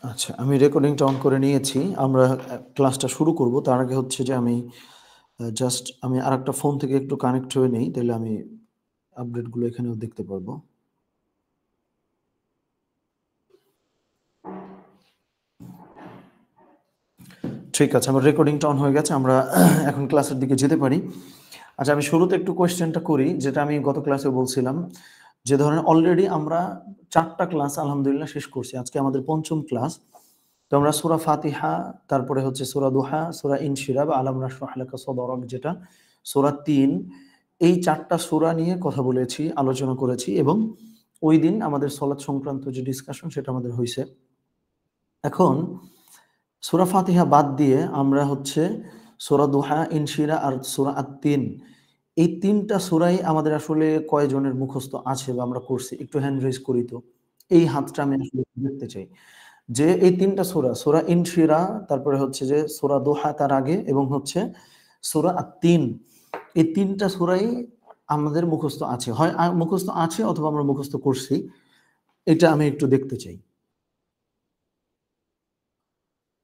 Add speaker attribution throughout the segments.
Speaker 1: আচ্ছা, আমি রেকর্ডিংটা অন করে নিয়েছি। আমরা ক্লাসটা শুরু করব। তার আগে হচ্ছে যে আমি জাস্ট আমি আরেকটা ফোন থেকে একটু কানেক্ট হয়ে নেই। তাইলে আমি আপডেটগুলো এখানেও দেখতে পারবো। ঠিক আছে, আমার রেকর্ডিংটা অন হয়ে গেছে। আমরা এখন ক্লাসের দিকে যেতে পারি। আচ্ছা, আমি শুরুতে একটু কোয়েশ্চেনটা করি, যেটা আমি গত ক্লাসে বলছিলাম। যে ধরেন অলরেডি আমরা ৪ টা ক্লাস আলহামদুলিল্লাহ শেষ করছি। আজকে আমাদের ৫ম ক্লাস। তো আমরা সূরা ফাতিহা, তারপরে হচ্ছে সূরা দুহা, সূরা ইনশিরাহ বা আলাম নাশরাহ লাকা সদরক যেটা, সূরা ৩, এই ৪ টা সূরা নিয়ে কথা বলেছি, আলোচনা করেছি এবং ঐদিন আমাদের সলাত সংক্রান্ত যে ডিসকাশন সেটা আমাদের হইছে। এখন সূরা ফাতিহা বাদ দিয়ে আমরা হচ্ছে সূরা দুহা, ইনশিরাহ আর সূরা আত-তিন, এই ৩ টা সূরাই আমাদের আসলে কয়জনের মুখস্থ আছে বা আমরা করছি? একটু হ্যান্ড রেইজ করি তো। এই হাতটা আমি আসলে দেখতে চাই। যে এই ৩ টা সূরা, সূরা ইনশিরাহ, তারপরে হচ্ছে যে সূরা দোহা তার আগে এবং হচ্ছে সূরা আত-তিন, এই ৩ টা সূরাই আমাদের মুখস্থ আছে। হয় মুখস্থ আছে অথবা আমরা মুখস্থ করছি। এটা আমি একটু দেখতে চাই।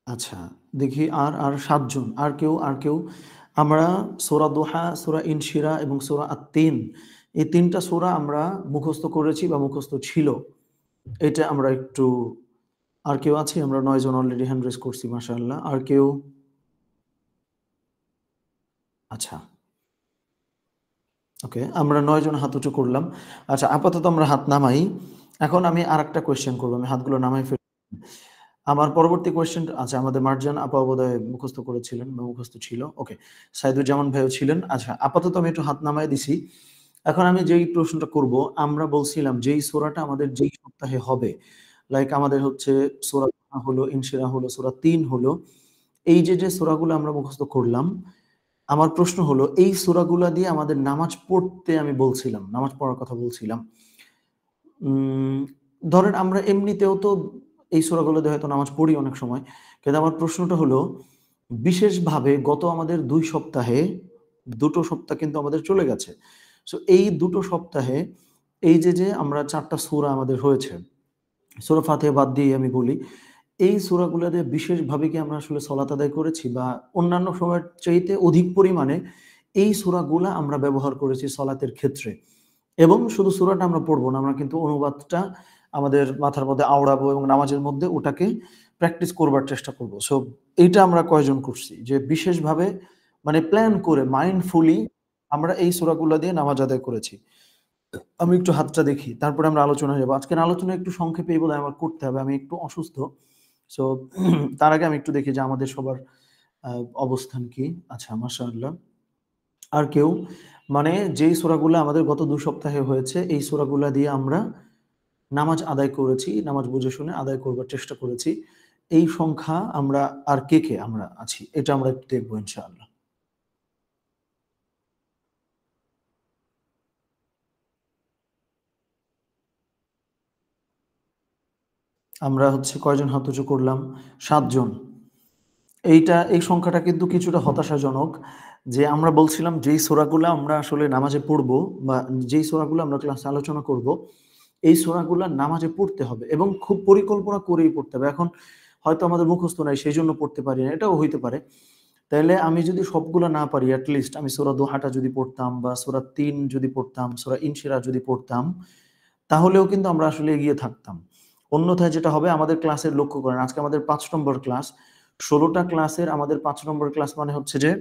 Speaker 1: আচ্ছা, দেখি আর ৭ জন। আর কেউ? আমরা সূরা দোহা, সূরা ইনশিরাহ এবং সূরা আত-তিন, এই ৩ টা সূরা আমরা মুখস্থ করেছি বা মুখস্থ ছিল। এটা আমরা একটু, আর কেউ আছে? আমরা ৯ জন অলরেডি হ্যান্ড রেইজ করছি মাশাআল্লাহ। আর কেউ? আচ্ছা, ওকে। আমরা ৯ জন হাত উঁচু করলাম। আচ্ছা, আপাতত আমরা হাত নামাই। এখন আমি আরেকটা কোয়েশ্চেন করব। আমি হাতগুলো নামাই আমার পরবর্তী কোয়েশ্চেন, আচ্ছা, আমাদের মার্জান আপা বোধহয় মুখস্থ করেছিলেন বা মুখস্থ ছিল। ওকে। সাইদুজ্জামান ভাইও ছিলেন। আচ্ছা, আপাতত আমি একটু হাত নামায় দিছি। এখন আমি যেই প্রশ্নটা করব, আমরা বলছিলাম যেই সূরাটা আমাদের যেই সপ্তাহে হবে, লাইক আমাদের হচ্ছে সূরা দুহা হলো, ইনশিরাহ হলো, সূরা ৩ হলো। এই যে সূরাগুলো আমরা মুখস্থ করলাম, আমার প্রশ্ন হলো এই সূরাগুলা দিয়ে আমাদের নামাজ পড়তে আমি বলছিলাম, নামাজ পড়ার কথা বলছিলাম। উম ধরেন আমরা এমনিতেও তো এই সূরাগুলো দিয়ে হয়তো নামাজ পড়ি অনেক সময়। কিন্তু আমার প্রশ্নটা হলো বিশেষভাবে গত আমাদের ২ সপ্তাহে, ২ টো সপ্তাহ কিন্তু আমাদের চলে গেছে। সো এই ২ টো সপ্তাহে এই যে আমরা ৪ টা সূরা আমাদের হয়েছে। সূরা ফাতিহা বাদ দিয়ে আমি বলি, এই সূরাগুলা দিয়ে বিশেষভাবে কি আমরা আসলে সলাত আদায় করেছি বা অন্যান্য সময়ের চাইতে অধিক পরিমাণে এই সূরাগুলা আমরা ব্যবহার করেছি সলাতের ক্ষেত্রে। এবং শুধু সূরাটা আমরা পড়ব না, আমরা কিন্তু অনুবাদটা আমাদের মাথার মধ্যে আওড়াবো এবং নামাজের মধ্যে ওটাকে প্র্যাকটিস করবার চেষ্টা করব। সো এইটা আমরা কয়জন করছি? যে বিশেষভাবে মানে প্ল্যান করে মাইন্ডফুলি আমরা এই সূরাগুলা দিয়ে নামাজ আদায় করেছি। আমি একটু হাতটা দেখি। তারপরে আমরা আলোচনায় যাবো। আজকের আলোচনা একটু সংক্ষেপেই বোধহয় আমার করতে হবে। আমি একটু অসুস্থ। সো তার আগে আমি একটু দেখি যে আমাদের সবার আ অবস্থান কি? আচ্ছা, মাশাআল্লাহ। আর কেউ? মানে যেই সূরাগুলা আমাদের গত ২ সপ্তাহে হয়েছে, এই সূরাগুলা দিয়ে আমরা নামাজ আদায় করেছি, নামাজ বুঝে শুনে আদায় করবার চেষ্টা করেছি। এই সংখ্যা আমরা আর কে আমরা আছি? এটা আমরা একটু দেখব ইনশাআল্লাহ। আমরা হচ্ছে কয়জন হাত উঁচু করলাম? ৭ জন। এই সংখ্যাটা কিন্তু কিছুটা হতাশাজনক যে আমরা বলছিলাম যেই সূরাগুলা আমরা আসলে নামাজে পড়বো বা যেই সূরাগুলো আমরা ক্লাসে আলোচনা করব, এই সূরাগুলা নামাজে পড়তে হবে এবং খুব পরিকল্পনা করেই পড়তে হবে। এখন হয়তো আমাদের মুখস্থ নাই সেজন্য পড়তে পারি না, এটাও হইতে পারে। তাইলে আমি যদি সবগুলা না পারি, এট লিস্ট আমি সূরা দোহাটা যদি পড়তাম বা সূরা ৩ যদি পড়তাম, সূরা ইনশিরাহ যদি পড়তাম, তাহলেও কিন্তু আমরা আসলে এগিয়ে থাকতাম। অন্যথায় যেটা হবে, আমাদের ক্লাসের লক্ষ্য করেন, আজকে আমাদের ৫ নম্বর ক্লাস। ১৬ টা ক্লাসের আমাদের ৫ নম্বর ক্লাস মানে হচ্ছে যে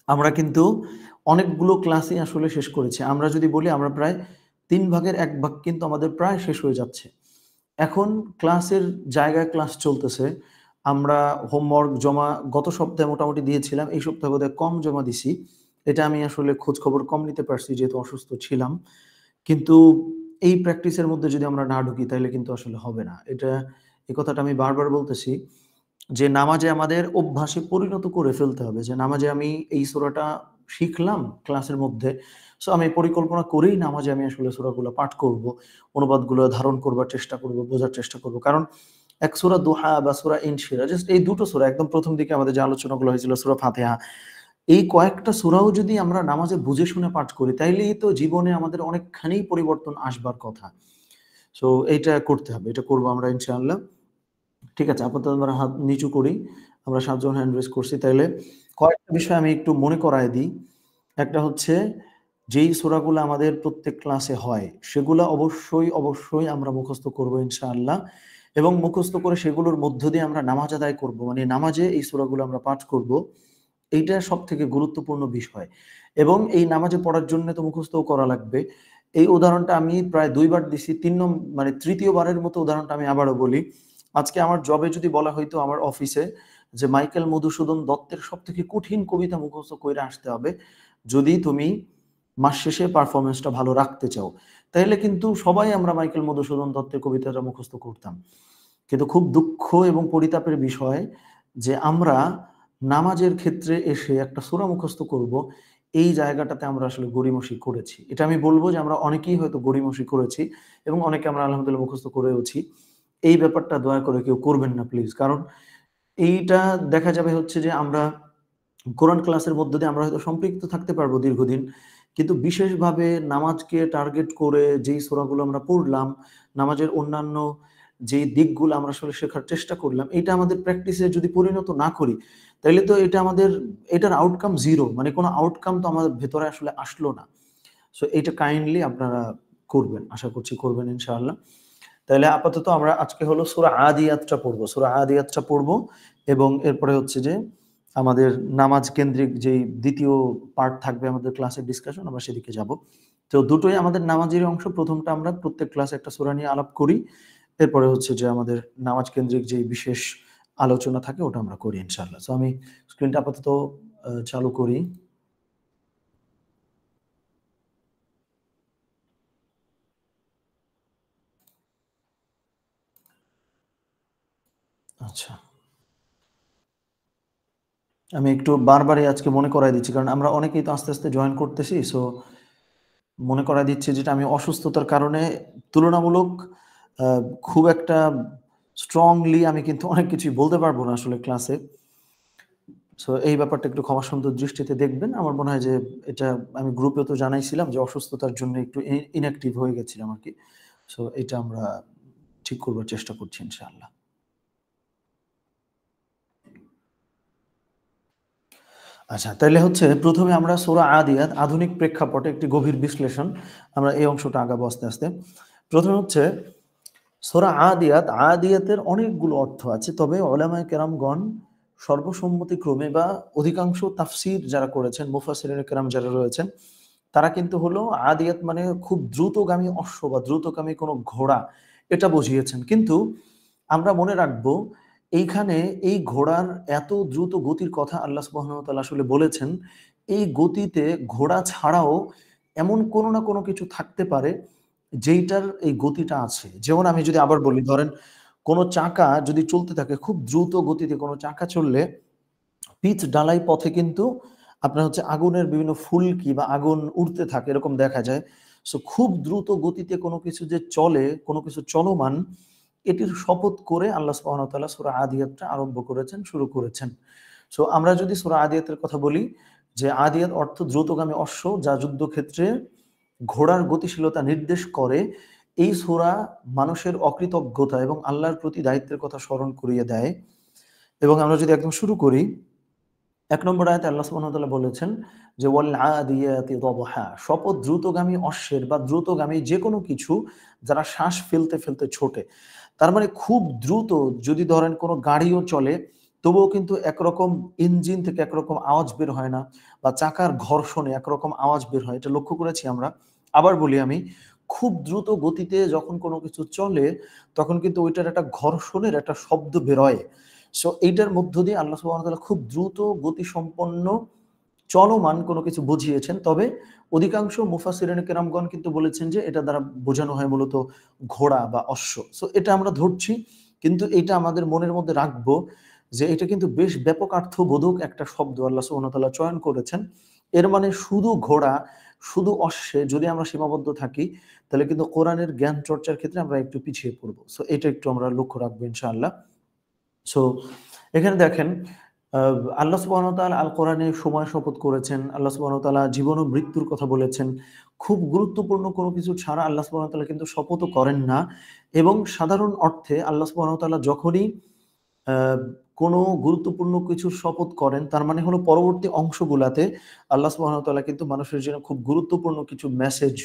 Speaker 1: আমরা কিন্তু অনেকগুলো ক্লাসই আসলে শেষ করেছি। আমরা যদি বলি আমরা প্রায় ৩ ভাগের ১ ভাগ কিন্তু আমাদের প্রায় শেষ হয়ে যাচ্ছে। এখন ক্লাসের জায়গায় ক্লাস চলতেছে। আমরা হোমওয়ার্ক জমা গত সপ্তাহে মোটামুটি দিয়েছিলাম। এই সপ্তাহে বোধহয় কম জমা দিছি। এটা আমি আসলে খোঁজখবর কম নিতে পারছি যেহেতু অসুস্থ ছিলাম। কিন্তু এই প্র্যাকটিসের মধ্যে যদি আমরা না ঢুকি তাইলে কিন্তু আসলে হবে না। এই কথাটা আমি বারবার বলতেছি যে নামাজে আমাদের অভ্যাসে পরিণত করে ফেলতে হবে। যে নামাজে আমি এই সূরাটা শিখলাম ক্লাসের মধ্যে। সো আমি পরিকল্পনা করেই নামাজে আমি আসলে সূরাগুলো পাঠ করব। অনুবাদগুলো ধারণ করবার চেষ্টা করব, বোঝার চেষ্টা করব। কারণ এক সূরা দোহা বা সূরা ইনশিরাহ, জাস্ট এই ২ টো সূরা একদম ১ম দিকে আমাদের যে আলোচনাগুলো হয়েছিল সূরা ফাতিহা। এই কয়েকটা সূরাও যদি আমরা নামাজে বুঝে শুনে পাঠ করি তাইলেই তো জীবনে আমাদের অনেকখানি পরিবর্তন আসবার কথা। সো এইটা করতে হবে। এটা করব আমরা ইনশাআল্লাহ। ঠিক আছে, আপাতত আমরা হাত নিচু করি। আমরা ৭ জন হ্যান্ড রেজ করছি। তাইলে কয়েকটা বিষয় আমি একটু মনে করায় দিই। একটা হচ্ছে যেই সূরাগুলা আমাদের প্রত্যেক ক্লাসে হয়, সেগুলা অবশ্যই আমরা মুখস্থ করব ইনশাআল্লাহ। এবং মুখস্থ করে সেগুলোর মধ্য দিয়ে আমরা নামাজ আদায় করব। মানে নামাজে এই সূরাগুলো আমরা পাঠ করব। এইটা সবথেকে গুরুত্বপূর্ণ বিষয়। এবং এই নামাজে পড়ার জন্য তো মুখস্থও করা লাগবে। এই উদাহরণটা আমি প্রায় ২ বার দিছি। মানে ৩য় বারের মতো উদাহরণটা আমি আবারও বলি। আজকে আমার জবে যদি বলা হইতো আমার অফিসে যে মাইকেল মধুসূদন দত্তের সবথেকে কঠিন কবিতা মুখস্থ কইরা আসতে হবে। যদি তুমি মাস শেষে পারফরম্যান্সটা ভালো রাখতে চাও। তাইলে কিন্তু সবাই আমরা মাইকেল মধুসূদন দত্তের কবিতাটা মুখস্থ করতাম। কিন্তু খুব দুঃখ এবং পরিতাপের বিষয় যে আমরা নামাজের ক্ষেত্রে এসে একটা সূরা মুখস্থ করব, এই জায়গাটাতে আমরা আসলে গড়িমসি করেছি। এটা আমি বলব যে আমরা অনেকেই হয়তো গড়িমসি করেছি এবং অনেকে আমরা আলহামদুলিল্লাহ মুখস্থ করেওছি। এই ব্যাপারটা দয়া করে কেউ করবেন না প্লিজ। কারণ এইটা দেখা যাবে হচ্ছে যে আমরা কোরআন ক্লাসের মধ্য দিয়ে আমরা হয়তো সম্পৃক্ত থাকতে পারবো দীর্ঘদিন। কিন্তু বিশেষভাবে নামাজকে টার্গেট করে যেই সূরাগুলো আমরা পড়লাম, নামাজের অন্যান্য যেই দিকগুলো আমরা আসলে শেখার চেষ্টা করলাম, এটা আমাদের প্র্যাকটিসে যদি পরিণত না করি, তাইলে তো এটার আউটকাম 0, মানে কোনো আউটকাম তো আমাদের ভেতরে আসলে আসলো না। সো এইটা কাইন্ডলি আপনারা করবেন। আশা করছি করবেন ইনশাআল্লাহ। তাইলে আপাতত আমরা আজকে হলো সূরা আদিয়াতটা পড়বো। সূরা আদিয়াতটা পড়বো এবং এরপরে হচ্ছে যে আমাদের নামাজ কেন্দ্রিক যেই ২য় পার্ট থাকবে আমাদের ক্লাসের ডিসকাশন, আমরা সেদিকে যাব। তো দুটোই আমাদের নামাজেরই অংশ। ১টা আমরা প্রত্যেক ক্লাসে একটা সূরা নিয়ে আলাপ করি। এরপরে হচ্ছে যে আমাদের নামাজ কেন্দ্রিক যেই বিশেষ আলোচনা থাকে ওটা আমরা করি ইনশাআল্লাহ। সো আমি স্ক্রিনটা আপাতত চালু করি। আচ্ছা। আমি একটু বারবারই আজকে মনে করায় দিচ্ছি। কারণ আমরা অনেকেই তো আস্তে জয়েন করতেছি। সো মনে করায় দিচ্ছি যেটা আমি অসুস্থতার কারণে তুলনামূলক আ খুব একটা স্ট্রংলি আমি কিন্তু অনেক কিছুই বলতে পারব না আসলে ক্লাসে। সো এই ব্যাপারটা একটু ক্ষমাসুন্দর দৃষ্টিতে দেখবেন। আমার মনে হয় যে এটা আমি গ্রুপেও তো জানাইছিলাম যে অসুস্থতার জন্য একটু ইনঅ্যাক্টিভ হয়ে গেছিলাম আরকি। সো এটা আমরা ঠিক করবার চেষ্টা করছি ইনশাআল্লাহ। আচ্ছা, তাইলে হচ্ছে ১ম এ আমরা সূরা আদিয়াত আধুনিক প্রেক্ষাপটে একটি গভীর বিশ্লেষণ। আমরা এই অংশটা আগাবো আস্তে। ১ম এ হচ্ছে সূরা আদিয়াত, আদিয়াতের অনেকগুলো অর্থ আছে। তবে উলামায়ে কেরামগণ সর্বসম্মতিক্রমে বা অধিকাংশ তাফসীর যারা করেছেন, মুফাসসিরিনে কেরাম যারা রয়েছেন, তারা কিন্তু হলো আদিয়াত মানে খুব দ্রুতগামী অশ্ব বা দ্রুতগামী কোনো ঘোড়া, এটা বুঝিয়েছেন। কিন্তু আমরা মনে রাখবো এইখানে এই ঘোড়ার এত দ্রুত গতির কথা আল্লাহ সুবহানাহু ওয়া তাআলা আসলে বলেছেন। এই গতিতে ঘোড়া ছাড়াও এমন কোনো না কোনো কিছু থাকতে পারে যেইটার এই গতিটা আছে। যেমন আমি যদি আবার বলি, ধরেন কোনো চাকা যদি চলতে থাকে খুব দ্রুত গতিতে কোনো চাকা চললে পিচ ঢালাই পথে কিন্তু আপনার হচ্ছে আগুনের বিভিন্ন ফুলকি বা আগুন উড়তে থাকে এরকম দেখা যায়। সো খুব দ্রুত গতিতে কোনো কিছু যে চলে, কোনো কিছু চলমান, এটির শপথ করে আল্লাহ সুবহানাহু ওয়া তাআলা সূরা আদিয়াতটা আরম্ভ করেছেন, শুরু করেছেন। সো আমরা যদি সূরা আদিয়াতের কথা বলি, যে আদিয়াত অর্থ দ্রুতগামী অশ্ব যা যুদ্ধক্ষেত্রে ঘোড়ার গতিশীলতা নির্দেশ করে। এই সূরা মানুষের অকৃতজ্ঞতা এবং আল্লাহর প্রতি দায়িত্বের কথা স্মরণ করিয়ে দেয়। এবং আমরা যদি একদম শুরু করি, ১ নম্বর আয়াতে আল্লাহ সুবহানাহু ওয়া তাআলা বলেছেন যে ওয়াল আদিয়াতি দবহা, শপথ দ্রুতগামী অশ্বের বা দ্রুতগামী যেকোনো কিছু যারা শ্বাস ফেলতে ছোটে। তার মানে খুব দ্রুত যদি ধরেন কোনো গাড়িও চলে, তবুও কিন্তু একরকম ইঞ্জিন থেকে একরকম আওয়াজ বের হয় না বা চাকার ঘর্ষণে একরকম আওয়াজ বের হয়। এটা লক্ষ্য করেছি আমরা। আবার বলি আমি, খুব দ্রুত গতিতে যখন কোনো কিছু চলে, তখন কিন্তু ওইটার একটা ঘর্ষণের একটা শব্দ বের হয়। সো এইটার মধ্য দিয়ে আল্লাহ সুবহানাহু ওয়া তাআলা খুব দ্রুত গতিসম্পন্ন চলমান কোনো কিছু বুঝিয়েছেন। তবে অধিকাংশ মুফাসসিরিনে কেরামগণ কিন্তু বলেছেন যে এটা দ্বারা বোঝানো হয় মূলত ঘোড়া বা অশ্ব। সো এটা আমরা ধরছি। কিন্তু এইটা আমাদের মনের মধ্যে রাখবো যে এটা কিন্তু বেশ ব্যাপকার্থবোধক একটা শব্দ আল্লাহ সুবহানাহু ওয়া তাআলা চয়ন করেছেন। এর মানে শুধু ঘোড়া, শুধু অশ্বে যদি আমরা সীমাবদ্ধ থাকি, তাহলে কিন্তু কোরআনের জ্ঞান চর্চার ক্ষেত্রে আমরা একটু পিছিয়ে পড়বো। সো এটা একটু আমরা লক্ষ্য রাখবো ইনশাআল্লাহ। সো এখানে দেখেন আ আল্লাহ সুবহানাহু ওয়া তাআলা আল কোরআনে সময় শপথ করেছেন। আল্লাহ সুবহানাহু ওয়া তাআলা জীবন ও মৃত্যুর কথা বলেছেন। খুব গুরুত্বপূর্ণ কোনো কিছু ছাড়া আল্লাহ সুবহানাহু ওয়া তাআলা কিন্তু শপথও করেন না। এবং সাধারণ অর্থে আল্লাহ সুবহানাহু ওয়া তাআলা যখনই কোনো গুরুত্বপূর্ণ কিছুর শপথ করেন, তার মানে হলো পরবর্তী অংশগুলাতে আল্লাহ সুবহানাহু ওয়া তাআলা কিন্তু মানুষের জন্য খুব গুরুত্বপূর্ণ কিছু মেসেজ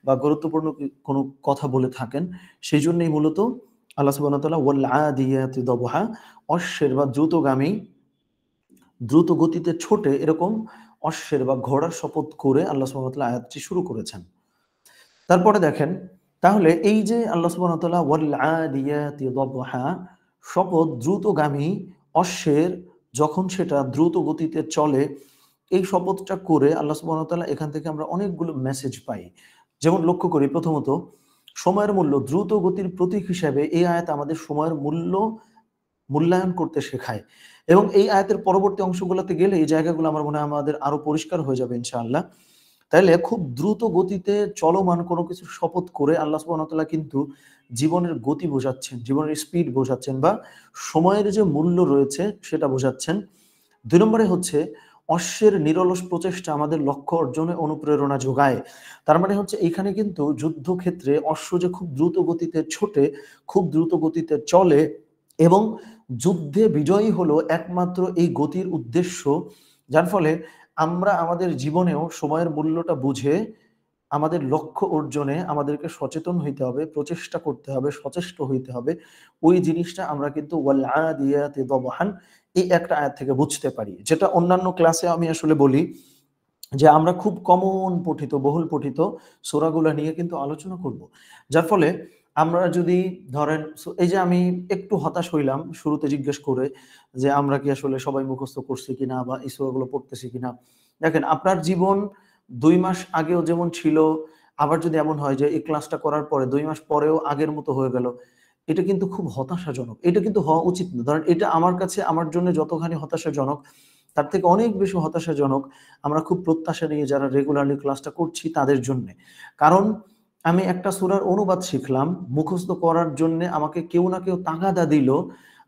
Speaker 1: বা গুরুত্বপূর্ণ কোনো কথা বলে থাকেন। সেইজন্যই মূলত আল্লাহ সুবহানাহু ওয়া তাআলা ওয়াল আদিয়াতি দবহা, অশ্বের বা দ্রুতগামী, দ্রুত গতিতে ছোটে এরকম অশ্বের বা ঘোড়ার শপথ করে আল্লাহ সুবহানাহু ওয়া তাআলা আয়াতটি শুরু করেছেন। তারপরে দেখেন, তাহলে এই যে আল্লাহ সুবহানাহু ওয়া তাআলা ওয়াল আদিয়াতি দবহা, শপথ দ্রুতগামী অশ্বের, যখন সেটা দ্রুত গতিতে চলে, এই শপথটা করে আল্লাহ সুবহানাহু ওয়া তাআলা এখান থেকে আমরা অনেকগুলো মেসেজ পাই। যেমন লক্ষ্য করি, প্রথমত সময়ের মূল্য, দ্রুত গতির প্রতীক হিসেবে এই আয়াত আমাদের সময়ের মূল্যায়ন করতে শেখায়। এবং এই আয়াতের পরবর্তী অংশগুলোতে গেলে এই জায়গাগুলো আমার মনে হয় আমাদের আরো পরিষ্কার হয়ে যাবে ইনশাআল্লাহ। তাইলে খুব দ্রুত গতিতে চলমান কোনো কিছুর শপথ করে আল্লাহ সুবহানাহু ওয়া তাআলা কিন্তু জীবনের গতি বোঝাচ্ছেন, জীবনের স্পিড বোঝাচ্ছেন বা সময়ের যে মূল্য রয়েছে সেটা বোঝাচ্ছেন। ২ নম্বরে হচ্ছে অশ্বের নিরলস প্রচেষ্টা আমাদের লক্ষ্য অর্জনে অনুপ্রেরণা যোগায়। তার মানে হচ্ছে এইখানে কিন্তু যুদ্ধক্ষেত্রে অশ্ব যে খুব দ্রুত গতিতে ছোটে, খুব দ্রুত গতিতে চলে এবং যুদ্ধে বিজয়ী হলো একমাত্র এই গতির উদ্দেশ্য। যার ফলে আমরা আমাদের জীবনেও সময়ের মূল্যটা বুঝে আমাদের লক্ষ্য অর্জনে আমাদেরকে সচেতন হইতে হবে, প্রচেষ্টা করতে হবে, সচেষ্ট হইতে হবে। ওই জিনিসটা আমরা কিন্তু ওয়াল আদিয়াতি দবহান এই একটা আয়াত থেকে বুঝতে পারি। যেটা অন্যান্য ক্লাসে আমি আসলে বলি যে আমরা খুব কমন পঠিত, বহুল পঠিত সূরাগুলা নিয়ে কিন্তু আলোচনা করব। যার ফলে আমরা যদি ধরেন, এই যে আমি একটু হতাশ হইলাম শুরুতে জিজ্ঞেস করে যে আমরা কি আসলে সবাই মুখস্থ করছি কিনা বা এই সূরাগুলো পড়তেছি কিনা। দেখেন, আপনার জীবন ২ মাস আগেও যেমন ছিল, আবার যদি এমন হয় যে এই ক্লাসটা করার পরে ২ মাস পরেও আগের মতো হয়ে গেল, এটা কিন্তু খুব হতাশাজনক। এটা কিন্তু হওয়া উচিত না। ধরেন এটা আমার কাছে, আমার জন্য যতখানি হতাশাজনক, তার থেকে অনেক বেশি হতাশাজনক আমরা খুব প্রত্যাশা নিয়ে যারা রেগুলারলি ক্লাসটা করছি তাদের জন্যে। কারণ আমি একটা সূরার অনুবাদ শিখলাম, মুখস্থ করার জন্যে আমাকে কেউ না কেউ তাগাদা দিল।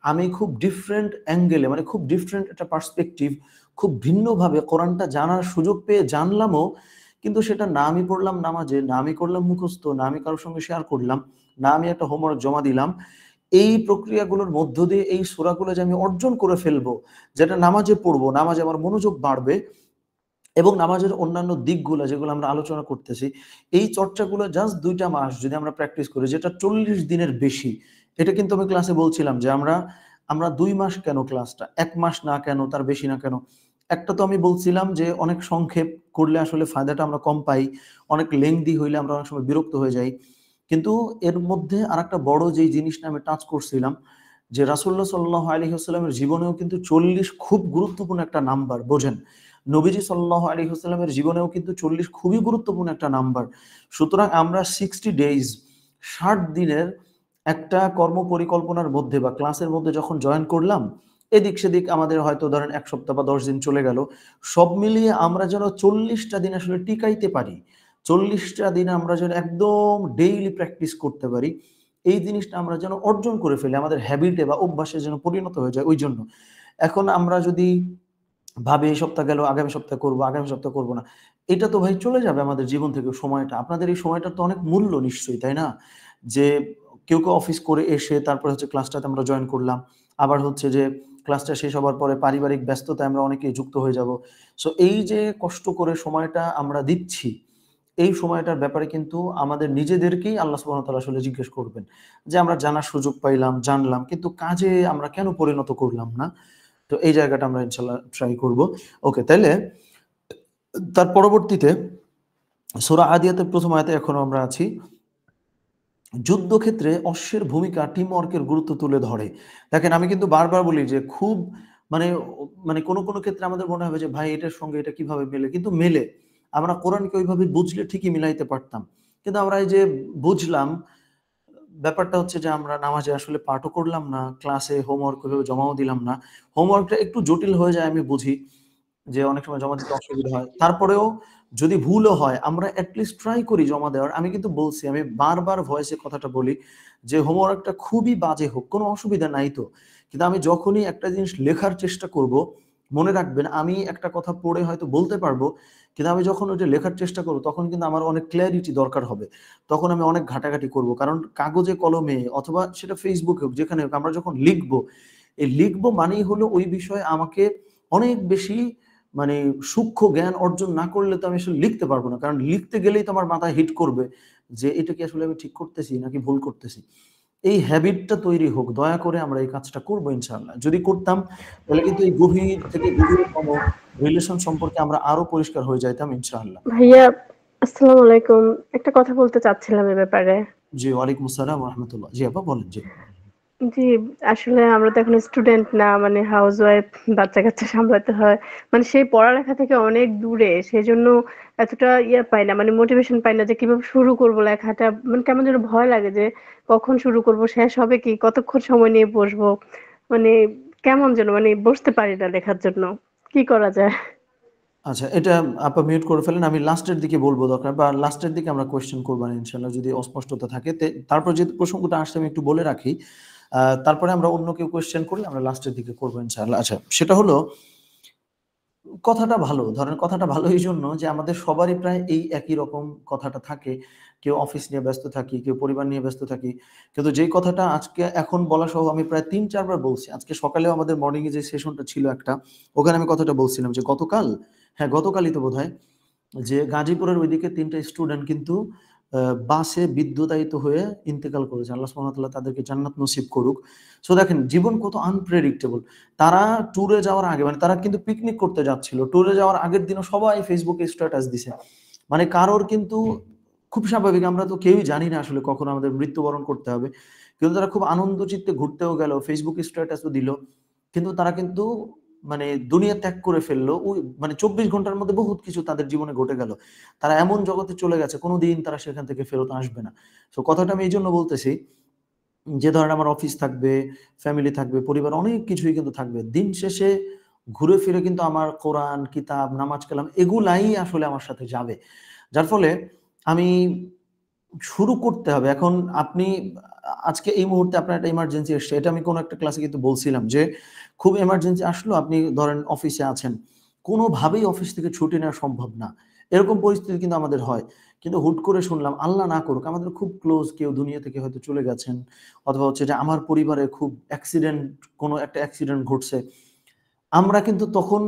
Speaker 1: আমি খুব ডিফারেন্ট অ্যাঙ্গেলে, মানে খুব ডিফারেন্ট একটা পার্সপেক্টিভ, খুব ভিন্নভাবে কোরআনটা জানার সুযোগ পেয়ে জানলামও, কিন্তু সেটা না আমি পড়লাম নামাজে, না আমি করলাম মুখস্থ, না আমি কারোর সঙ্গে শেয়ার করলাম, না আমি একটা হোমওয়ার্ক জমা দিলাম। এই প্রক্রিয়াগুলোর মধ্য দিয়ে এই সূরাগুলো যে আমি অর্জন করে ফেলবো, যেটা নামাজে পড়বো, নামাজে আমার মনোযোগ বাড়বে এবং নামাজের অন্যান্য দিকগুলো যেগুলো আমরা আলোচনা করতেছি, এই চর্চাগুলো জাস্ট ২ টা মাস যদি আমরা প্র্যাকটিস করি, যেটা ৪০ দিনের বেশি। এটা কিন্তু আমি ক্লাসে বলছিলাম যে আমরা ২ মাস কেন ক্লাসটা, ১ মাস না কেন, তার বেশি না কেন? একটা তো আমি বলছিলাম যে অনেক সংক্ষেপ করলে আসলে ফায়দাটা আমরা কম পাই। অনেক লেংদি হইলে আমরা অনেক সময় বিরক্ত হয়ে যাই। কিন্তু এর মধ্যে আরেকটা বড় যেই জিনিসটা আমি টাচ করছিলাম যে রাসূলুল্লাহ সাল্লাল্লাহু আলাইহি ওয়াসাল্লামের জীবনেও কিন্তু ৪০ খুব গুরুত্বপূর্ণ একটা নাম্বার, বোঝেন? নবীজি সাল্লাল্লাহু আলাইহি ওয়াসাল্লামের জীবনেও কিন্তু ৪০ খুবই গুরুত্বপূর্ণ একটা নাম্বার। সুতরাং আমরা ৬০ ডেইজ, ৬০ দিনের একটা কর্মপরিকল্পনার মধ্যে বা ক্লাসের মধ্যে যখন জয়েন করলাম, এদিক সেদিক আমাদের হয়তো ধরেন ১ সপ্তাহ বা ১০ দিন চলে গেল। সব মিলিয়ে আমরা যেন ৪০ টা দিন আসলে টিকাইতে পারি। ৪০ টা দিন আমরা যেন একদম ডেইলি প্র্যাকটিস করতে পারি। এই জিনিসটা আমরা যেন অর্জন করে ফেলি। আমাদের হ্যাবিটে বা অভ্যাসে যেন পরিণত হয়ে যায় ওইজন্য। এখন আমরা যদি ভাবি এই সপ্তাহ গেল, আগামী সপ্তাহে করব, আগামী সপ্তাহে করব না। এটা তো ভাই চলে যাবে আমাদের জীবন থেকে সময়টা। আপনাদের এই সময়টার তো অনেক মূল্য নিশ্চয়ই, তাই না? যে কেউ অফিস করে এসে তারপরে হচ্ছে ক্লাসটাতে আমরা জয়েন করলাম। আবার হচ্ছে যে ক্লাসটা শেষ হবার পরে পারিবারিক ব্যস্ততায় আমরা অনেকেই যুক্ত হয়ে যাব। সো এই যে কষ্ট করে সময়টা আমরা দিচ্ছি, এই সময়টার ব্যাপারে কিন্তু আমাদের নিজেদেরকেই আল্লাহ সুবহানাহু ওয়া তাআলা আসলে জিজ্ঞেস করবেন। যে আমরা জানার সুযোগ পাইলাম, জানলাম, কিন্তু কাজে আমরা কেন পরিণত করলাম না? তো এই জায়গাটা আমরা ইনশাআল্লাহ ট্রাই করব। ওকে, তাইলে তার পরবর্তীতে সূরা আদিয়াতের ১ম আয়াতে এখনো আমরা আছি। যুদ্ধক্ষেত্রে অশ্বের ভূমিকা টিম ওয়ার্কের গুরুত্ব তুলে ধরে। দেখেন, আমি কিন্তু বারবার বলি যে খুব মানে মানে কোনো ক্ষেত্রে আমাদের মনে হবে যে ভাই এটার সঙ্গে এটা কিভাবে মেলে? কিন্তু মেলে। আমরা কোরআনকে ওইভাবে বুঝলে ঠিকই মিলাইতে পারতাম। কিন্তু আমরা এই যে বুঝলাম, ব্যাপারটা হচ্ছে যে আমরা নামাজে আসলে পাঠও করলাম না, ক্লাসে হোমওয়ার্ক ওইভাবে জমাও দিলাম না। হোমওয়ার্কটা একটু জটিল হয়ে যায় আমি বুঝি। যে অনেক সময় জমা দিতে অসুবিধা হয়। তারপরেও যদি ভুলও হয় আমরা এট লিস্ট ট্রাই করি জমা দেওয়ার। আমি কিন্তু বলছি, আমি বারবার ভয়েসে কথাটা বলি যে হোমওয়ার্কটা খুবই বাজে হোক, কোনো অসুবিধা নাই তো। কিন্তু আমি যখনই একটা জিনিস লেখার চেষ্টা করব, মনে রাখবেন আমি একটা কথা পড়ে হয়তো বলতে পারবো, কিন্তু আমি যখন ওইটা লেখার চেষ্টা করব তখন কিন্তু আমার অনেক ক্ল্যারিটি দরকার হবে। তখন আমি অনেক ঘাটাঘাটি করব। কারণ কাগজে কলমে অথবা সেটা Facebook হোক, যেখানে হোক, আমরা যখন লিখব, এই লিখবো মানেই হলো ওই বিষয়ে আমাকে অনেক বেশি মানে সূক্ষ্ম জ্ঞান অর্জন না করলে তো আমি আসলে লিখতে পারবো না, কারণ লিখতে গেলেই তো আমার মাথায় হিট করবে যে এটা কি আসলে আমি ঠিক করতেছি নাকি ভুল করতেছি। এই হ্যাবিটটা তৈরি হোক, দয়া করে আমরা এই কাজটা করবো ইনশাআল্লাহ। যদি করতাম তাহলে কিন্তু এই গভীর থেকে গভীরতম রিলেশন সম্পর্কে আমরা আরো পরিষ্কার হয়ে যাইতাম ইনশাআল্লাহ।
Speaker 2: ভাইয়া, আসসালামু আলাইকুম। একটা কথা বলতে চাচ্ছিলাম এ ব্যাপারে।
Speaker 1: জি, ওয়ালাইকুম আসসালাম ওয়া রাহমাতুল্লাহ। জি আপা বলেন। জি।
Speaker 2: জি, আসলে আমরা তো এখন স্টুডেন্ট না, মানে হাউসওয়াইফ, বাচ্চা-কাচ্চা সামলাতে হয়। মানে সেই পড়ালেখা থেকে অনেক দূরে। সেজন্য এতটা পাই না, মানে মোটিভেশন পাই না যে কিভাবে শুরু করব লেখাটা। মানে কেমন যেন ভয় লাগে যে কখন শুরু করব, শেষ হবে কি, কতক্ষণ সময় নিয়ে বসবো। মানে কেমন যেন মানে বসতে পারি না লেখার জন্য। কি করা যায়?
Speaker 1: আচ্ছা, এটা আপা মিউট করে ফেলেন। আমি লাস্টের দিকে বলব দরকার, বা লাস্টের দিকে আমরা কোয়েশ্চেন করব না ইনশাআল্লাহ, যদি অস্পষ্টতা থাকে। তারপর যে প্রসঙ্গটা আসছে আমি একটু বলে রাখি। তারপরে আমরা অন্য কেউ কোয়েশ্চেন করলে আমরা লাস্টের দিকে করব ইনশাআল্লাহ। আচ্ছা, সেটা হলো কথাটা ভালো। ধরেন কথাটা ভালো এইজন্য যে আমাদের সবারই প্রায় এই একই রকম কথাটা থাকে। কেউ অফিস নিয়ে ব্যস্ত থাকি, কেউ পরিবার নিয়ে ব্যস্ত থাকি। কিন্তু যেই কথাটা আজকে এখন বলা সহ আমি প্রায় ৩-৪ বার বলছি। আজকে সকালেও আমাদের মর্নিং এ যে সেশনটা ছিল একটা, ওখানে আমি কথাটা বলছিলাম যে গতকাল, হ্যাঁ গতকালই তো বোধহয়, যে গাজীপুরের ওইদিকে ৩ টা স্টুডেন্ট কিন্তু আ বাসে বিদ্যুতায়িত হয়ে ইন্তেকাল করেছে। আল্লাহ সুবহানাহু ওয়া তাআলা তাদেরকে জান্নাত নসিব করুক। সো দেখেন জীবন কত আনপ্রেডিক্টেবল। তারা ট্যুরে যাওয়ার আগে, মানে তারা কিন্তু পিকনিক করতে যাচ্ছিল। ট্যুরে যাওয়ার আগের দিনও সবাই ফেসবুকে স্ট্যাটাস দিছে। মানে কারোর কিন্তু খুব স্বাভাবিক, আমরা তো কেউই জানি না আসলে কখন আমাদের মৃত্যুবরণ করতে হবে। কিন্তু তারা খুব আনন্দ চিত্তে ঘুরতেও গেল, ফেসবুকে স্ট্যাটাসও দিল। কিন্তু তারা কিন্তু মানে দুনিয়া ত্যাগ করে ফেললো। ওই মানে ২৪ ঘন্টার মধ্যে বহুত কিছু তাদের জীবনে ঘটে গেল। তারা এমন জগতে চলে গেছে কোনদিন তারা সেখান থেকে ফেরত আসবে না। সো কথাটা আমি এইজন্য বলতেছি যে ধরেন আমার অফিস থাকবে, ফ্যামিলি থাকবে, পরিবার অনেক কিছুই কিন্তু থাকবে। দিন শেষে ঘুরে ফিরে কিন্তু আমার কোরআন, কিতাব, নামাজ কালাম এগুলাই আসলে আমার সাথে যাবে। যার ফলে আমি শুরু করতে হবে। এখন আপনি আজকে এই মুহূর্তে আপনার একটা এমার্জেন্সি এসছে। এটা আমি কোনো একটা ক্লাসে কিন্তু বলছিলাম যে, খুব এমার্জেন্সি আসলো, আপনি ধরেন অফিসে আছেন। কোনোভাবেই অফিস থেকে ছুটি নেওয়া সম্ভব না। এরকম পরিস্থিতি কিন্তু আমাদের হয়। কিন্তু হুট করে শুনলাম, আল্লাহ না করুক, আমাদের খুব ক্লোজ কেউ দুনিয়া থেকে হয়তো চলে গেছেন, অথবা হচ্ছে যে আমার পরিবারে খুব অ্যাক্সিডেন্ট, কোনো একটা অ্যাক্সিডেন্ট ঘটছে। আমরা কিন্তু তখন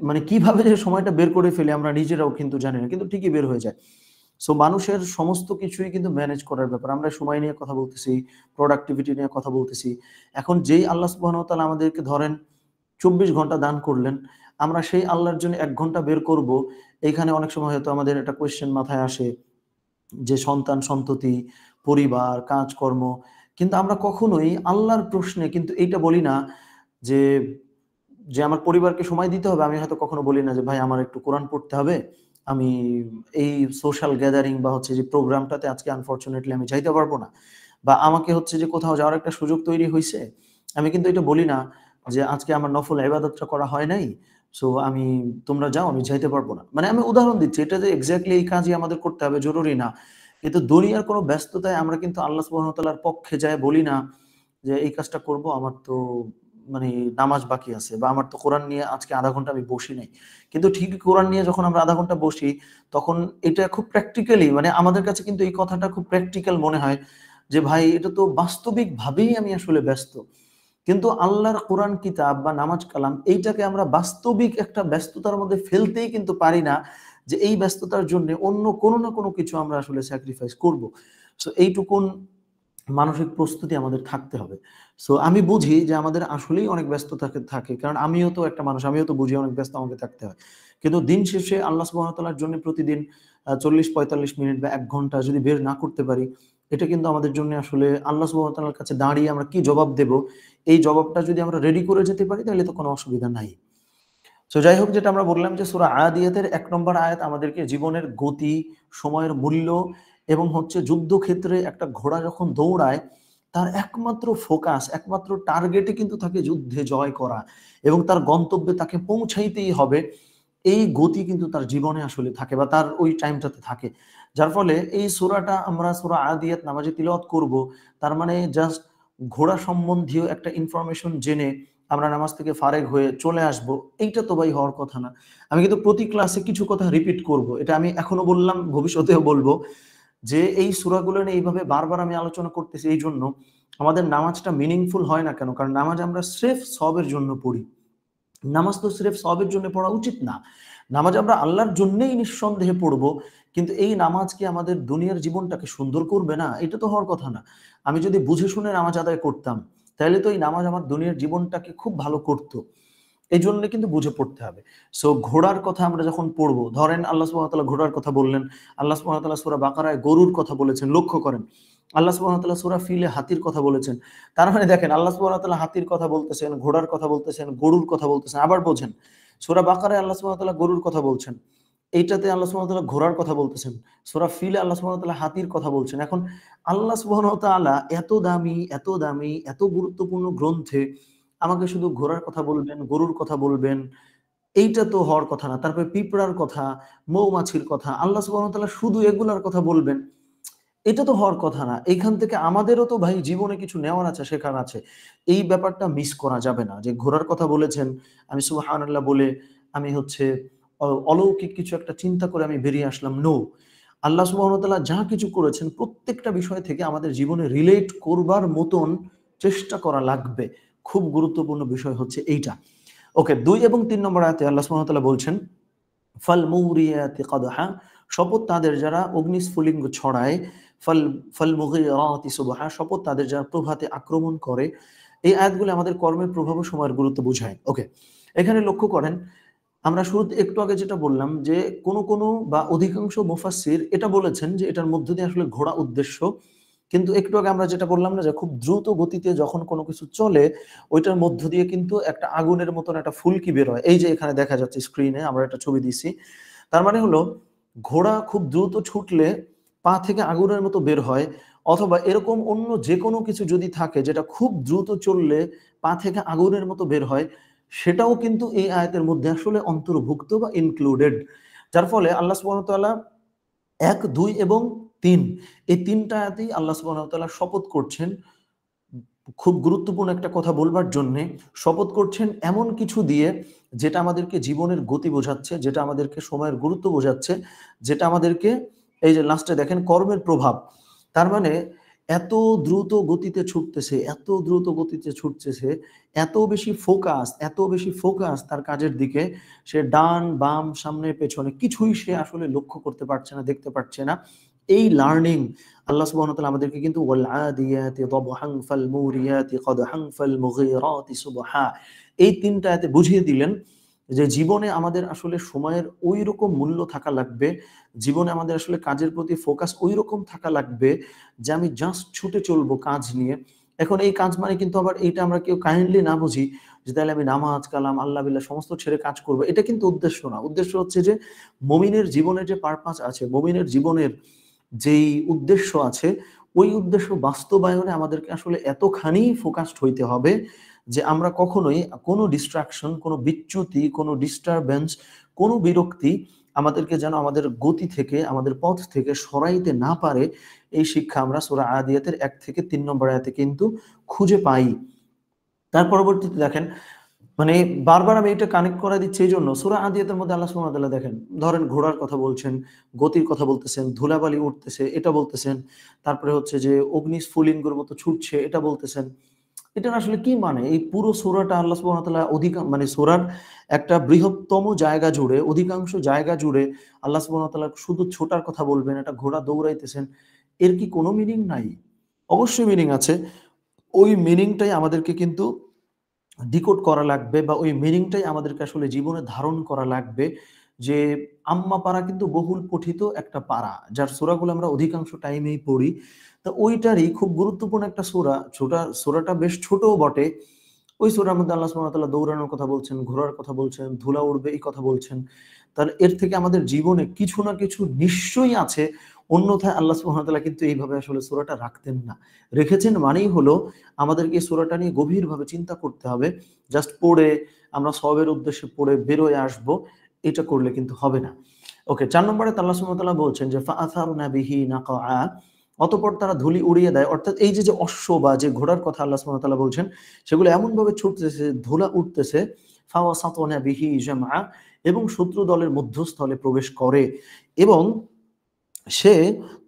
Speaker 1: মানে কিভাবে যে সময়টা বের করে ফেলি আমরা নিজেরাও কিন্তু জানি না। কিন্তু ঠিকই বের হয়ে যায়। সো মানুষের সমস্ত কিছুই কিন্তু ম্যানেজ করার ব্যাপার। আমরা সময় নিয়ে কথা বলতেছি, প্রোডাক্টিভিটি নিয়ে কথা বলতেছি। এখন যেই আল্লাহ সুবহানাহু ওয়া তাআলা আমাদেরকে ধরেন ২৪ ঘন্টা দান করলেন, আমরা সেই আল্লাহর জন্য ১ ঘন্টা বের করব। এইখানে অনেক সময় হয়তো আমাদের একটা কোয়েশ্চেন মাথায় আসে যে সন্তান-সন্ততি, পরিবার, কাজকর্ম। কিন্তু আমরা কখনোই আল্লাহর প্রশ্নে কিন্তু এইটা বলি না যে, আমার পরিবারকে সময় দিতে হবে। আমি হয়তো কখনো বলি না যে, "ভাই আমার একটু কোরআন পড়তে হবে। আমি এই সোশ্যাল গ্যাদারিং বা হচ্ছে যে প্রোগ্রামটাতে আজকে আনফরচুনেটলি আমি যাইতে পারব না।" বা আমাকে হচ্ছে যে কোথাও যাওয়ার একটা সুযোগ তৈরি হইছে। আমি কিন্তু এটা বলি না যে, "আজকে আমার নফল ইবাদতটা করা হয় নাই। সো তোমরা যাও, আমি যাইতে পারব না।" মানে আমি উদাহরণ দিচ্ছি। এটা যে এক্সাক্টলি এই কাজই আমাদের করতে হবে জরুরি না। কিন্তু দুনিয়ার কোনো ব্যস্ততায় আমরা কিন্তু আল্লাহ সুবহানাহু ওয়া তাআলার পক্ষে যায়ে বলি না যে, "এই কাজটা করব, আমার তো মানে নামাজ বাকি আছে, বা আমার তো কোরআন নিয়ে আজকে ০.৫ ঘন্টা আমি বসি নাই।" কিন্তু ঠিকই কোরআন নিয়ে যখন আমরা ০.৫ ঘন্টা বসি, তখন এটা খুব প্র্যাকটিক্যালি, মানে আমাদের কাছে কিন্তু এই কথাটা খুব প্র্যাকটিক্যাল মনে হয় যে, ভাই এটা তো বাস্তবিকভাবেই আমি আসলে ব্যস্ত। কিন্তু আল্লাহর কোরআন কিতাব বা নামাজ কালাম এইটাকে আমরা বাস্তবিক একটা ব্যস্ততার মধ্যে ফেলতেই কিন্তু পারি না যে, এই ব্যস্ততার জন্যে অন্য কোনো না কোনো কিছু আমরা আসলে স্যাক্রিফাইস করব। সো এইটুকুন মানসিক প্রস্তুতি আমাদের থাকতে হবে। সো আমি বুঝি যে আমাদের আসলেই অনেক ব্যস্ত থাকে। কারণ আমিও তো একটা মানুষ, আমিও তো বুঝি অনেক ব্যস্ত আমাকে থাকতে হয়। কিন্তু দিন শেষে আল্লাহ সুবহানাহু ওয়া তাআলার জন্য প্রতিদিন ৪০-৪৫ মিনিট বা ১ ঘন্টা যদি বের না করতে পারি, এটা কিন্তু আমাদের জন্য আসলে আল্লাহ সুবহানাহু ওয়া তাআলার কাছে দাঁড়িয়ে আমরা কি জবাব দেব, এই জবাবটা যদি আমরা রেডি করে যেতে পারি তাহলে তো কোনো অসুবিধা নাই। সো যাই হোক, যেটা আমরা বললাম যে সূরা আদিয়াতের ১ নম্বর আয়াত আমাদেরকে জীবনের গতি, সময়ের মূল্য এবং হচ্ছে যুদ্ধক্ষেত্রে একটা ঘোড়া যখন দৌড়ায়, তার একমাত্র ফোকাস, একমাত্র টার্গেটই কিন্তু থাকে যুদ্ধে জয় করা এবং তার গন্তব্যে তাকে পৌঁছাইতেই হবে। এই গতি কিন্তু তার জীবনে আসলে থাকে, বা তার ওই টাইমটাতে থাকে। যার ফলে এই সূরাটা আমরা সূরা আদিয়াত নামাজে তিলাওয়াত করব। তার মানে জাস্ট ঘোড়া সম্বন্ধীয় একটা ইনফরমেশন জেনে আমরা নামাজ থেকে ফারেগ হয়ে চলে আসব, এইটা তো ভাই হওয়ার কথা না। আমি কিন্তু প্রতি ক্লাসে কিছু কথা রিপিট করব। এটা আমি এখনো বললাম, ভবিষ্যতেও বলব যে এই সূরাগুলো নিয়ে এইভাবে বারবার আমি আলোচনা করতেছি এইজন্য আমাদের নামাজটা মিনিংফুল হয় না কেন? কারণ নামাজ আমরা স্রেফ সওয়াবের জন্য পড়ি। নামাজ তো স্রেফ সওয়াবের জন্য পড়া উচিত না। নামাজ আমরা আল্লাহর জন্যই নিঃসন্দেহে পড়বো। কিন্তু এই নামাজ কি আমাদের দুনিয়ার জীবনটাকে সুন্দর করবে না? এটা তো হওয়ার কথা না। আমি যদি বুঝে শুনে নামাজ আদায় করতাম, তাহলে তো এই নামাজ আমার দুনিয়ার জীবনটাকে খুব ভালো করত। এইজন্য কিন্তু বুঝে পড়তে হবে। সো ঘোড়ার কথা আমরা যখন পড়বো, ধরেন আল্লাহ সুবহানাহু ওয়া তাআলা ঘোড়ার কথা বললেন, আল্লাহ সুবহানাহু ওয়া তাআলা সূরা বাকারায় গরুর কথা বলেছেন, লক্ষ্য করেন। আল্লাহ সুবহানাহু ওয়া তাআলা সূরা ফিলে হাতির কথা বলেছেন। তার মানে দেখেন আল্লাহ সুবহানাহু ওয়া তাআলা হাতির কথা বলতেছেন, ঘোড়ার কথা বলতেছেন, গরুর কথা বলতেছেন। আবার বোঝেন, সূরা বাকারায় আল্লাহ সুবহানাহু ওয়া তাআলা গরুর কথা বলছেন। এইটাতে আল্লাহ সুবহানাহু ওয়া তাআলা ঘোড়ার কথা বলতেছেন। সূরা ফিলে আল্লাহ সুবহানাহু ওয়া তাআলা হাতির কথা বলছেন। এখন আল্লাহ সুবহানাহু ওয়া তাআলা এত দামি, এত গুরুত্বপূর্ণ গ্রন্থে আমাকে শুধু ঘোড়ার কথা বলবেন, গরুর কথা বলবেন, এইটা তো হওয়ার কথা না। তারপরে পিঁপড়ার কথা, মৌমাছির কথা, আল্লাহ সুবহানাহু ওয়া তাআলা শুধু এগুলার কথা বলবেন। এটা তো হওয়ার কথা না। এইখান থেকে আমাদেরও তো ভাই জীবনে কিছু নেওয়ার আছে, শেখার আছে। এই ব্যাপারটা মিস করা যাবে না। যে ঘোড়ার কথা বলেছেন, আমি সুবহানাল্লাহ বলে আমি হচ্ছে অলৌকিক কিছু একটা চিন্তা করে আমি বেরিয়ে আসলাম। নো। আল্লাহ সুবহানাহু ওয়া তাআলা যা কিছু করেছেন প্রত্যেকটা বিষয় থেকে আমাদের জীবনে রিলেট করবার মতন চেষ্টা করা লাগবে। খুব গুরুত্বপূর্ণ বিষয় হচ্ছে এইটা। ওকে, ২ এবং ৩ নম্বর আয়াতে আল্লাহ সুবহানাহু ওয়া তাআলা বলছেন, ফাল মুরিয়াতি কদহা, শপথ তাদের যারা অগ্নিস্ফুলিঙ্গ ছড়ায়, ফাল ফাল মুগিরাতি সুবহা, শপথ তাদের যারা প্রভাতে আক্রমণ করে। এই আয়াতগুলো আমাদের কর্মের প্রভাব ও সময়ের গুরুত্ব বোঝায়। ওকে, এখানে লক্ষ্য করেন, আমরা শুরুতে একটু আগে যেটা বললাম যে কোন বা অধিকাংশ মুফাসসির এটা বলেছেন যে এটার মধ্য দিয়ে আসলে ঘোড়া উদ্দেশ্য। কিন্তু একটু আগে আমরা যেটা বললাম না যে খুব দ্রুত গতিতে যখন কোনো কিছু চলে, ওইটার মধ্য দিয়ে কিন্তু একটা আগুনের মতন একটা ফুলকি বের হয়। এই যে এখানে দেখা যাচ্ছে স্ক্রিনে আমরা একটা ছবি দিছি। তার মানে হলো ঘোড়া খুব দ্রুত ছুটলে পা থেকে আগুনের মতো বের হয়, অথবা এরকম অন্য যেকোনো কিছু যদি থাকে যেটা খুব দ্রুত চললে পা থেকে আগুনের মতো বের হয়, সেটাও কিন্তু এই আয়াতের মধ্যে আসলে অন্তর্ভুক্ত বা ইনক্লুডেড। যার ফলে আল্লাহ সুবহানাহু ওয়া তাআলা ১, ২ এবং ৩ এই ৩ টা আয়াতেই আল্লাহ সুবহানাহু ওয়া তাআলা শপথ করছেন খুব গুরুত্বপূর্ণ একটা কথা বলবার জন্যে। শপথ করছেন এমন কিছু দিয়ে যেটা আমাদেরকে জীবনের গতি বোঝাচ্ছে, যেটা আমাদেরকে সময়ের গুরুত্ব বোঝাচ্ছে, যেটা আমাদেরকে এই যে লাস্টে দেখেন কর্মের প্রভাব। তার মানে এত দ্রুত গতিতে ছুটতেছে, এত বেশি ফোকাস তার কাজের দিকে, সে ডান, বাম, সামনে, পেছনে কিছুই সে আসলে লক্ষ্য করতে পারছে না, দেখতে পারছে না। এই লার্নিং আল্লাহ সুবহানাহু ওয়া তাআলা আমাদেরকে কিন্তু ওয়াল আদিয়াতি দবহান ফাল মুরিয়াতি কদহান ফাল মুগীরাতি সুবহা, এই ৩ টা আয়াতে বুঝিয়ে দিলেন যে জীবনে আমাদের আসলে সময়ের ঐরকম মূল্য থাকা লাগবে। জীবনে আমাদের আসলে কাজের প্রতি ফোকাস ঐরকম থাকা লাগবে যে আমি জাস্ট ছুটে চলবো কাজ নিয়ে। এখন এই কাজ মানে কিন্তু আবার এইটা আমরা কেউ কাইন্ডলি না বুঝি যে তাহলে আমি নামাজ, কালাম, আল্লাহ বিল্লাহ সমস্ত ছেড়ে কাজ করব। এটা কিন্তু উদ্দেশ্য না। উদ্দেশ্য হচ্ছে যে মুমিনের জীবনের যে পারপাস আছে, মুমিনের জীবনের যেই উদ্দেশ্য আছে, ওই উদ্দেশ্য বাস্তবায়নে আমাদেরকে আসলে এতখানি ফোকাসড হইতে হবে যে আমরা কখনোই কোনো ডিস্ট্রাকশন, কোনো বিচ্যুতি, কোনো ডিস্টারবেন্স, কোনো বিরক্তি আমাদেরকে যেন আমাদের গতি থেকে, আমাদের পথ থেকে সরাইতে না পারে। এই শিক্ষা আমরা সূরা আদিয়াতের ১ থেকে ৩ নম্বর আয়াতে কিন্তু খুঁজে পাই। তার পরবর্তীতে দেখেন, মানে বারবার আমি এটা কানেক্ট করা দিচ্ছি এইজন্য, সূরা আদিয়াতের মধ্যে আল্লাহ সুবহানাহু ওয়া তাআলা দেখেন, ধরেন ঘোড়ার কথা বলছেন, গতির কথা বলতেছেন, ধুলাবালি উঠতেছে এটা বলতেছেন, তারপরে হচ্ছে যে অগ্নিস্ফুলিঙ্গের মতো ছুটছে এটা বলতেছেন। এটার আসলে কি মানে? এই পুরো সূরাটা আল্লাহ সুবহানাহু ওয়া তাআলা মানে সূরার একটা বৃহত্তম জায়গা জুড়ে, অধিকাংশ জায়গা জুড়ে আল্লাহ সুবহানাহু ওয়া তাআলা শুধু ছোটার কথা বলবেন, একটা ঘোড়া দৌড়াইতেছেন। এর কি কোনো মিনিং নাই? অবশ্যই মিনিং আছে। ওই মিনিংটাই আমাদেরকে কিন্তু ডিকোড করা লাগবে, বা ওই মিনিংটাই আমাদেরকে আসলে জীবনে ধারণ করা লাগবে। যে আম্মা পারা কিন্তু বহুল পঠিত একটা পারা, যার সূরাগুলো আমরা অধিকাংশ টাইমেই পড়ি। তো ওইটারই খুব গুরুত্বপূর্ণ একটা সূরা, সূরাটা বেশ ছোটও বটে। ওই সূরার মধ্যে আল্লাহ সুবহানাহু ওয়া তাআলা দৌড়ানোর কথা বলছেন, ঘোড়ার কথা বলছেন, ধুলা উড়বে এই কথা বলছেন। তাহলে এর থেকে আমাদের জীবনে কিছু না কিছু নিশ্চয়ই আছে। অন্যথায় আল্লাহ সুবহানাহু ওয়া তাআলা কিন্তু এইভাবে আসলে সূরাটা রাখতেন না। রেখেছেন মানেই হলো আমাদেরকে এই সূরাটা নিয়ে গভীরভাবে চিন্তা করতে হবে। জাস্ট পড়ে আমরা সওয়াবের উদ্দেশ্যে পড়ে বেরোয় আসবো, এটা করলে কিন্তু হবে না। ওকে, ৪ নম্বরে আল্লাহ সুবহানাহু ওয়া তাআলা বলছেন যে ফাআসারনা বিহি নাকআ, অতঃপর তারা ধুলি উড়িয়ে দেয়। অর্থাৎ এই যে অশ্ব বা যে ঘোড়ার কথা আল্লাহ সুবহানাহু ওয়া তাআলা বলছেন, সেগুলো এমনভাবে ছুটতেছে, ধুলা উঠতেছে, ফাওয়াসাতনা বিহি জামআ, এবং শত্রু দলের মধ্যস্থলে প্রবেশ করে। এবং সে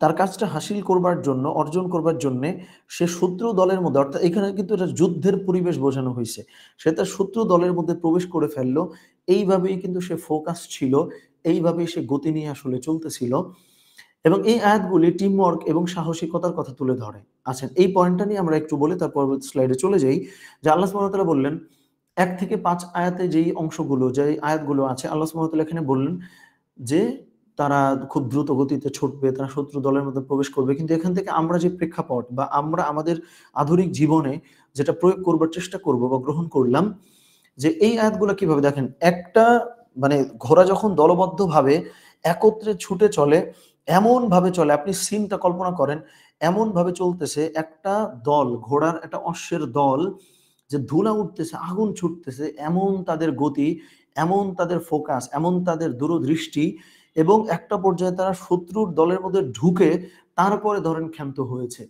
Speaker 1: তার কাজটা হাসিল করবার জন্য, অর্জন করবার জন্যে সে শত্রু দলের মধ্যে, অর্থাৎ এখানে কিন্তু এটা যুদ্ধের পরিবেশ বোঝানো হইছে। সে তার শত্রু দলের মধ্যে প্রবেশ করে ফেলল। এইভাবেই কিন্তু সে ফোকাস ছিল, এইভাবেই সে গতি নিয়ে আসলে চলতেছিল। এবং এই আয়াতগুলি টিম ওয়ার্ক এবং সাহসিকতার কথা তুলে ধরে। আচ্ছা, এই পয়েন্টটা নিয়ে আমরা একটু বলি, তার পরবর্তী স্লাইডে চলে যাই। যে আল্লাহ সুবহানাহু ওয়া তাআলা বললেন ১ থেকে ৫ আয়াতে যেই অংশগুলো, যেই আয়াতগুলো আছে, আল্লাহ সুবহানাহু ওয়া তাআলা এখানে বললেন যে তারা খুব দ্রুত গতিতে ছুটবে, তারা শত্রু দলের মধ্যে প্রবেশ করবে। কিন্তু এখান থেকে আমরা যে প্রেক্ষাপট বা আমরা আমাদের আধুনিক জীবনে যেটা প্রয়োগ করবার চেষ্টা করব বা গ্রহণ করলাম, যে এই আয়াতগুলো কিভাবে দেখেন, একটা মানে ঘোড়া যখন দলবদ্ধভাবে একত্রে ছুটে চলে, এমনভাবে চলে, আপনি সিনটা কল্পনা করেন, এমনভাবে চলতেছে একটা দল, ঘোড়ার একটা অশ্বের দল, যে ধুলা উঠতেছে, আগুন ছুটতেছে, এমন তাদের গতি, এমন তাদের ফোকাস, এমন তাদের দূরদৃষ্টি, এবং একটা পর্যায়ে তারা শত্রুর দলের মধ্যে ঢুকে তারপরে ধরেন ক্ষান্ত হয়েছে।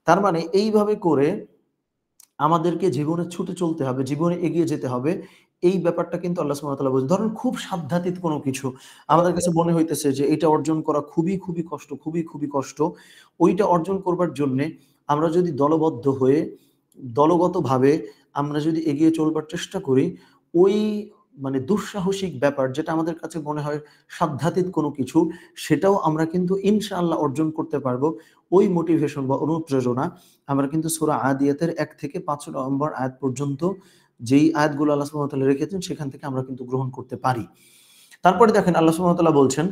Speaker 1: তার মানে এইভাবে করে আমাদেরকে জীবনে ছুটে চলতে হবে, জীবনে এগিয়ে যেতে হবে। এই ব্যাপারটা কিন্তু আল্লাহ সুবহানাহু ওয়া তাআলা বলছেন। ধরেন খুব সাধ্যাতীত কোনো কিছু আমাদের কাছে মনে হইতেছে যে এটা অর্জন করা খুবই, খুবই কষ্ট, খুবই, খুবই কষ্ট। ওইটা অর্জন করবার জন্যে আমরা যদি দলবদ্ধ হয়ে, দলগতভাবে আমরা যদি এগিয়ে চলবার চেষ্টা করি, ওই মানে দুঃসাহসিক ব্যাপার যেটা আমাদের কাছে মনে হয় সাধ্যাতীত কোনো কিছু, সেটাও আমরা কিন্তু ইনশাআল্লাহ অর্জন করতে পারবো। ওই মোটিভেশন বা অনুপ্রেরণা আমরা কিন্তু সূরা আদিয়াতের ১ থেকে ৫ নম্বর আয়াত পর্যন্ত যেই আয়াতগুলো আল্লাহ সুবহানাহু ওয়া তাআলা রেখেছেন, সেখান থেকে আমরা কিন্তু গ্রহণ করতে পারি। তারপরে দেখেন আল্লাহ সুবহানাহু ওয়া তাআলা বলছেন,